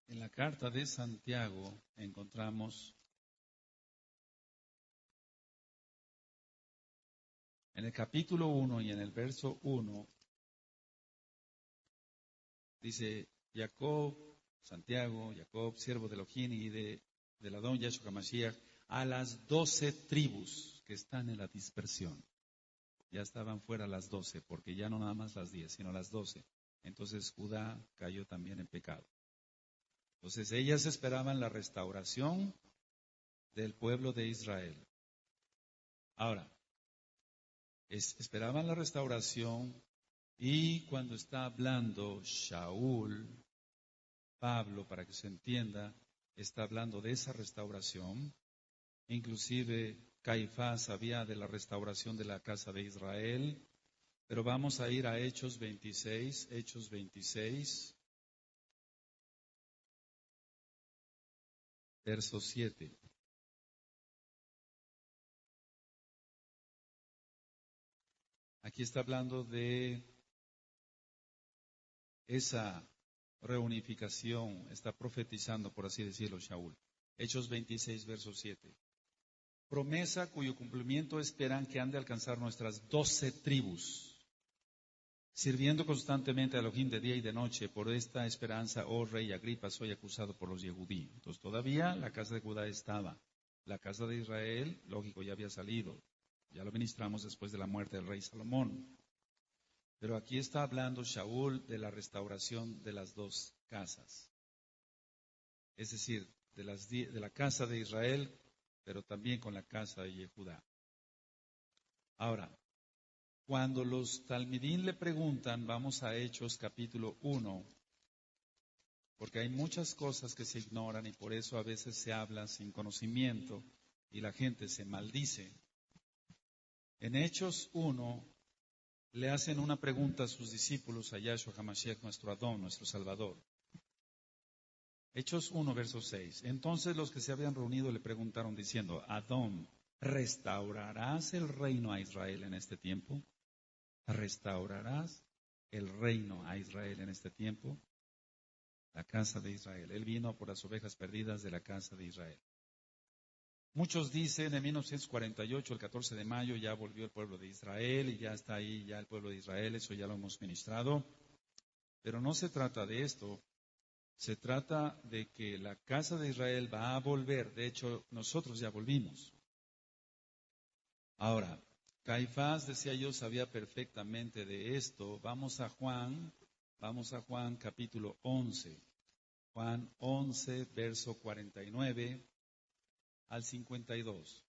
Speaker 1: En la carta de Santiago encontramos, en el capítulo 1 y en el verso 1, dice, Santiago, siervo de Elohim y del Adón Yahshua HaMashiach, a las 12 tribus que están en la dispersión. Ya estaban fuera las 12, porque ya no nada más las 10, sino las 12. Entonces Judá cayó también en pecado. Entonces ellas esperaban la restauración del pueblo de Israel. Ahora, esperaban la restauración y cuando está hablando Shaul, Pablo, para que se entienda, está hablando de esa restauración. Inclusive Caifás sabía de la restauración de la casa de Israel. Pero vamos a ir a Hechos 26, verso 7. Aquí está hablando de esa reunificación, está profetizando, por así decirlo, Shaul. Hechos 26, verso 7. Promesa cuyo cumplimiento esperan que han de alcanzar nuestras 12 tribus, sirviendo constantemente a Elohim de día y de noche. Por esta esperanza, oh rey Agripa, soy acusado por los Yehudí. Entonces todavía la casa de Judá estaba. La casa de Israel, lógico, ya había salido. Ya lo ministramos después de la muerte del rey Salomón. Pero aquí está hablando Shaul de la restauración de las dos casas. Es decir, de la casa de Israel, pero también con la casa de Judá. Ahora, Cuando los talmidín le preguntan, vamos a Hechos capítulo 1, porque hay muchas cosas que se ignoran y por eso a veces se habla sin conocimiento y la gente se maldice. En Hechos 1 le hacen una pregunta a sus discípulos, a Yahshua HaMashiach, nuestro Adón, nuestro Salvador. Hechos 1, verso 6. Entonces los que se habían reunido le preguntaron diciendo, Adón, ¿restaurarás el reino a Israel en este tiempo? ¿Restaurarás el reino a Israel en este tiempo? La casa de Israel. Él vino por las ovejas perdidas de la casa de Israel. Muchos dicen en 1948, el 14 de mayo, ya volvió el pueblo de Israel y ya está ahí ya el pueblo de Israel, eso ya lo hemos ministrado. Pero no se trata de esto, se trata de que la casa de Israel va a volver, de hecho nosotros ya volvimos. Ahora, Caifás, decía yo, sabía perfectamente de esto. Vamos a Juan capítulo 11. Juan 11, verso 49 al 52.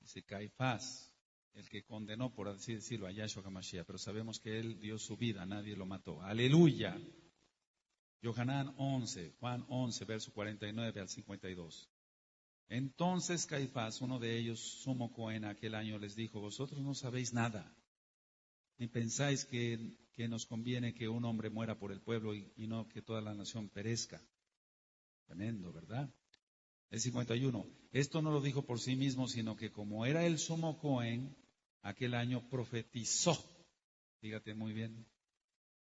Speaker 1: Dice Caifás, el que condenó, por así decirlo, a Yahshua HaMashiach, pero sabemos que él dio su vida, nadie lo mató. ¡Aleluya! Yohanan 11, Juan 11, verso 49 al 52. Entonces Caifás, uno de ellos, sumo Cohen, aquel año les dijo, vosotros no sabéis nada, ni pensáis que nos conviene que un hombre muera por el pueblo y no que toda la nación perezca. Tremendo, ¿verdad? El 51. Esto no lo dijo por sí mismo, sino que como era el sumo Cohen, aquel año profetizó, fíjate muy bien,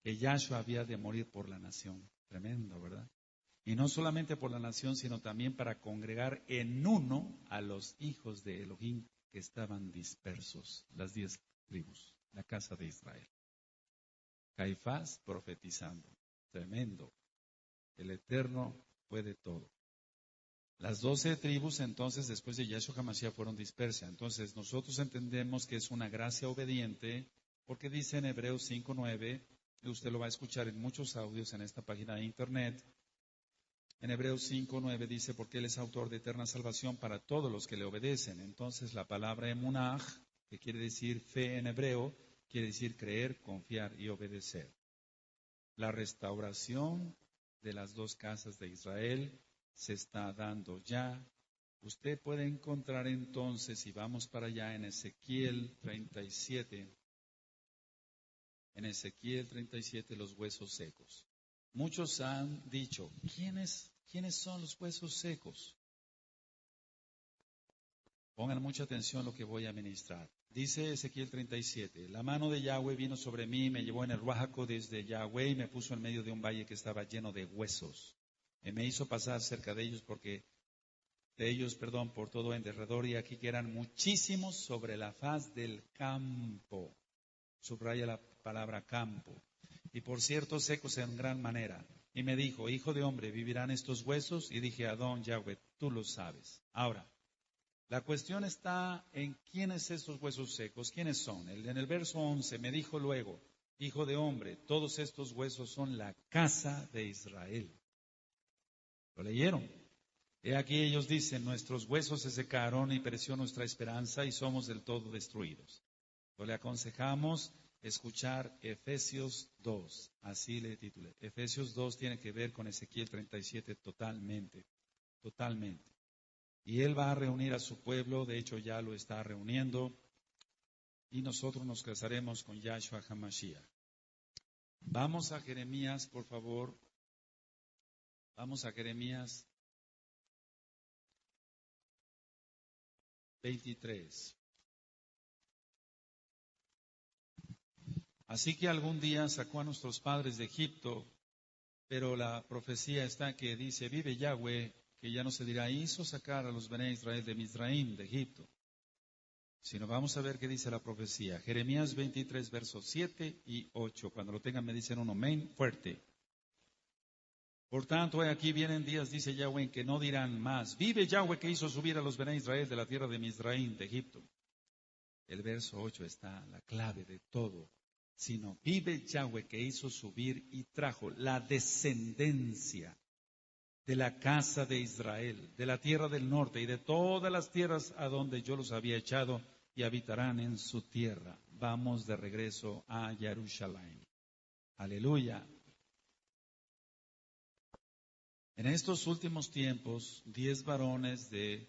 Speaker 1: que Yahshua había de morir por la nación. Tremendo, ¿verdad? Y no solamente por la nación, sino también para congregar en uno a los hijos de Elohim que estaban dispersos, las 10 tribus, la casa de Israel. Caifás profetizando. Tremendo. El Eterno puede todo. Las 12 tribus entonces después de Yahshua HaMashiach fueron dispersas. Entonces nosotros entendemos que es una gracia obediente porque dice en Hebreos 5:9, y usted lo va a escuchar en muchos audios en esta página de internet. En Hebreos 5:9 dice, porque Él es autor de eterna salvación para todos los que le obedecen. Entonces la palabra emunaj, que quiere decir fe en hebreo, quiere decir creer, confiar y obedecer. La restauración de las 2 casas de Israel se está dando ya. Usted puede encontrar entonces, si vamos para allá, en Ezequiel 37, los huesos secos. Muchos han dicho, ¿quiénes son los huesos secos? Pongan mucha atención a lo que voy a ministrar. Dice Ezequiel 37, la mano de Yahweh vino sobre mí, me llevó en el ruajaco desde Yahweh y me puso en medio de un valle que estaba lleno de huesos. Y me hizo pasar cerca de ellos por todo en derredor, y aquí que eran muchísimos sobre la faz del campo. Subraya la palabra campo. Y por cierto, secos en gran manera. Y me dijo, hijo de hombre, ¿vivirán estos huesos? Y dije, Adón Yahweh, tú lo sabes. Ahora, la cuestión está en quiénes estos huesos secos, quiénes son. En el verso 11 me dijo luego, hijo de hombre, todos estos huesos son la casa de Israel. ¿Lo leyeron? He aquí ellos dicen, nuestros huesos se secaron y pereció nuestra esperanza y somos del todo destruidos. Le aconsejamos escuchar Efesios 2, así le titulé. Efesios 2 tiene que ver con Ezequiel 37 totalmente. Y Él va a reunir a su pueblo, de hecho ya lo está reuniendo, y nosotros nos casaremos con Yahshua HaMashiach. Vamos a Jeremías, por favor. Vamos a Jeremías 23. Así que algún día sacó a nuestros padres de Egipto, pero la profecía está que dice, vive Yahweh, que ya no se dirá, hizo sacar a los Bené Israel de Mizraim, de Egipto. Sino vamos a ver qué dice la profecía. Jeremías 23, versos 7 y 8. Cuando lo tengan me dicen un amén fuerte. Por tanto, aquí vienen días, dice Yahweh, en que no dirán más, vive Yahweh que hizo subir a los Bené Israel de la tierra de Mizraim, de Egipto. El verso 8 está la clave de todo. Sino vive Yahweh que hizo subir y trajo la descendencia de la casa de Israel, de la tierra del norte y de todas las tierras a donde yo los había echado y habitarán en su tierra. vamos de regreso a Jerusalén. Aleluya. En estos últimos tiempos, 10 varones de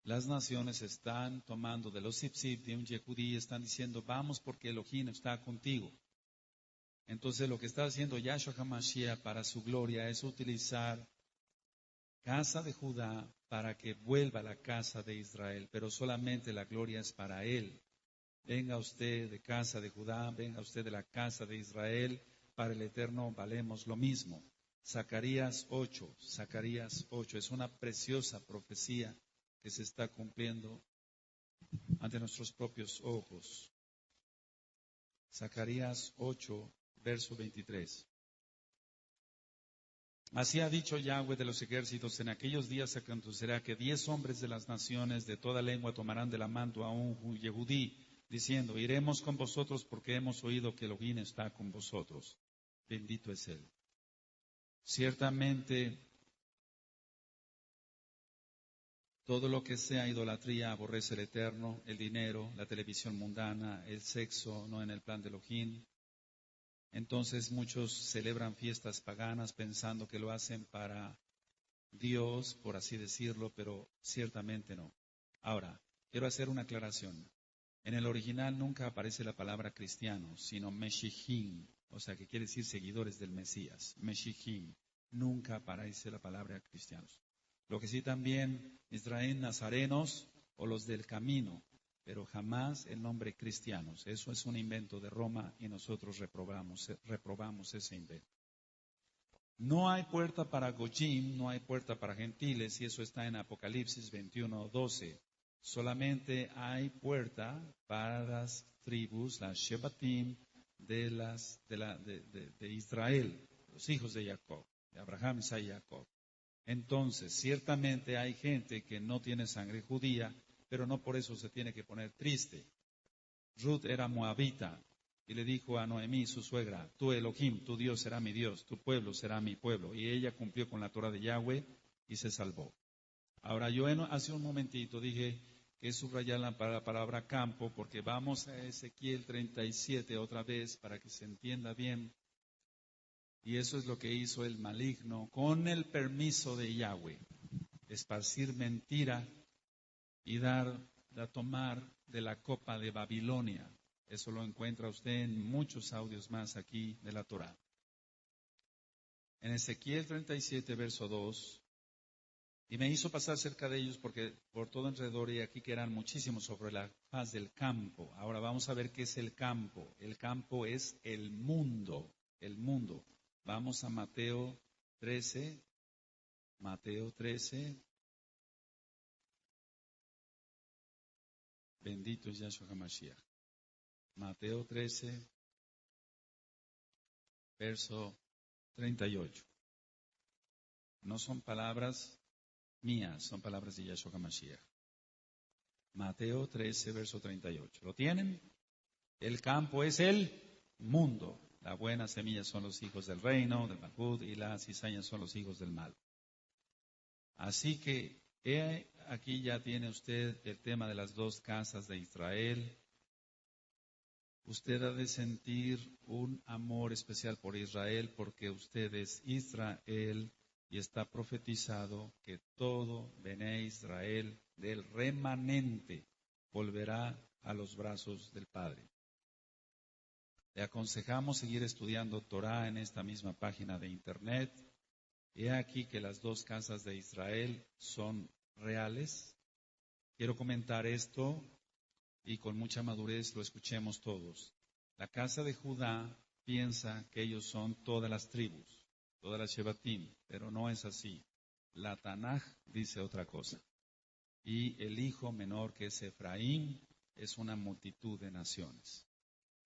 Speaker 1: las naciones están tomando de los Sipsip, de un Yehudí, están diciendo, vamos porque Elohim está contigo. Entonces lo que está haciendo Yahshua HaMashiach para su gloria es utilizar casa de Judá para que vuelva a la casa de Israel, pero solamente la gloria es para él. Venga usted de casa de Judá, venga usted de la casa de Israel, para el Eterno valemos lo mismo. Zacarías 8, es una preciosa profecía que se está cumpliendo ante nuestros propios ojos. Zacarías 8, verso 23. Así ha dicho Yahweh de los ejércitos, en aquellos días acontecerá que 10 hombres de las naciones de toda lengua tomarán de la mano a un Yehudí, diciendo, iremos con vosotros porque hemos oído que Elohim está con vosotros. Bendito es Él. Ciertamente, todo lo que sea idolatría aborrece el Eterno, el dinero, la televisión mundana, el sexo, no en el plan de Elohim. Entonces muchos celebran fiestas paganas pensando que lo hacen para Dios, por así decirlo, pero ciertamente no. Ahora, quiero hacer una aclaración. En el original nunca aparece la palabra cristiano, sino Meshihim, o sea que quiere decir seguidores del Mesías. Meshihim, nunca aparece la palabra cristianos. Lo que sí también Israel nazarenos o los del camino, pero jamás el nombre cristianos. Eso es un invento de Roma y nosotros reprobamos ese invento. No hay puerta para Goyim, no hay puerta para gentiles, y eso está en Apocalipsis 21:12. Solamente hay puerta para las tribus, las Shebatim de Israel, los hijos de Jacob, de Abraham, Isaac y Jacob. Entonces, ciertamente hay gente que no tiene sangre judía, pero no por eso se tiene que poner triste. Ruth era moabita y le dijo a Noemí, su suegra, tú Elohim, tu Dios será mi Dios, tu pueblo será mi pueblo. Y ella cumplió con la Torah de Yahweh y se salvó. Ahora, yo hace un momentito dije que subrayar la palabra campo, porque vamos a Ezequiel 37 otra vez para que se entienda bien. Y eso es lo que hizo el maligno con el permiso de Yahweh. Esparcir mentira y tomar de la copa de Babilonia. Eso lo encuentra usted en muchos audios más aquí de la Torah. En Ezequiel 37, verso 2, y me hizo pasar cerca de ellos porque por todo alrededor y aquí que eran muchísimos sobre la faz del campo. Ahora vamos a ver qué es el campo. El campo es el mundo, el mundo. Vamos a Mateo 13. Bendito es Yahshua HaMashiach. Mateo 13, verso 38. No son palabras mías, son palabras de Yahshua HaMashiach. Mateo 13, verso 38. ¿Lo tienen? El campo es el mundo. La buena semilla son los hijos del reino, del Malhut, y las cizañas son los hijos del mal. Así que aquí ya tiene usted el tema de las dos casas de Israel. Usted ha de sentir un amor especial por Israel porque usted es Israel y está profetizado que todo Bené Israel del remanente volverá a los brazos del Padre. Le aconsejamos seguir estudiando Torah en esta misma página de internet. He aquí que las dos casas de Israel son reales. Quiero comentar esto y con mucha madurez lo escuchemos todos. La casa de Judá piensa que ellos son todas las tribus, todas las Shebatim, pero no es así. La Tanaj dice otra cosa. Y el hijo menor que es Efraín es una multitud de naciones.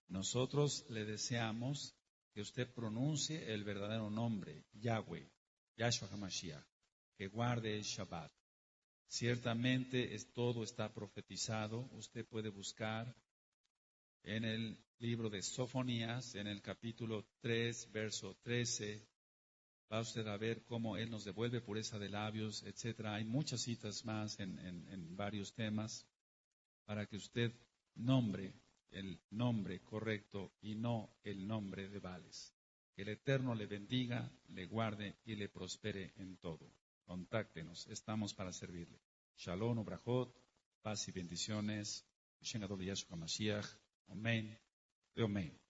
Speaker 1: Nosotros le deseamos que usted pronuncie el verdadero nombre, Yahweh, Yahshua HaMashiach, que guarde el Shabbat. Ciertamente todo está profetizado. Usted puede buscar en el libro de Sofonías, en el capítulo 3, verso 13. Va usted a ver cómo Él nos devuelve pureza de labios, etc. Hay muchas citas más en varios temas para que usted nombre el nombre correcto y no el nombre de Baales. Que el Eterno le bendiga, le guarde y le prospere en todo. Contáctenos, estamos para servirle. Shalom, ubrajot, paz y bendiciones. Shen Gadol Yahshua Mashiach. Amén. Amén.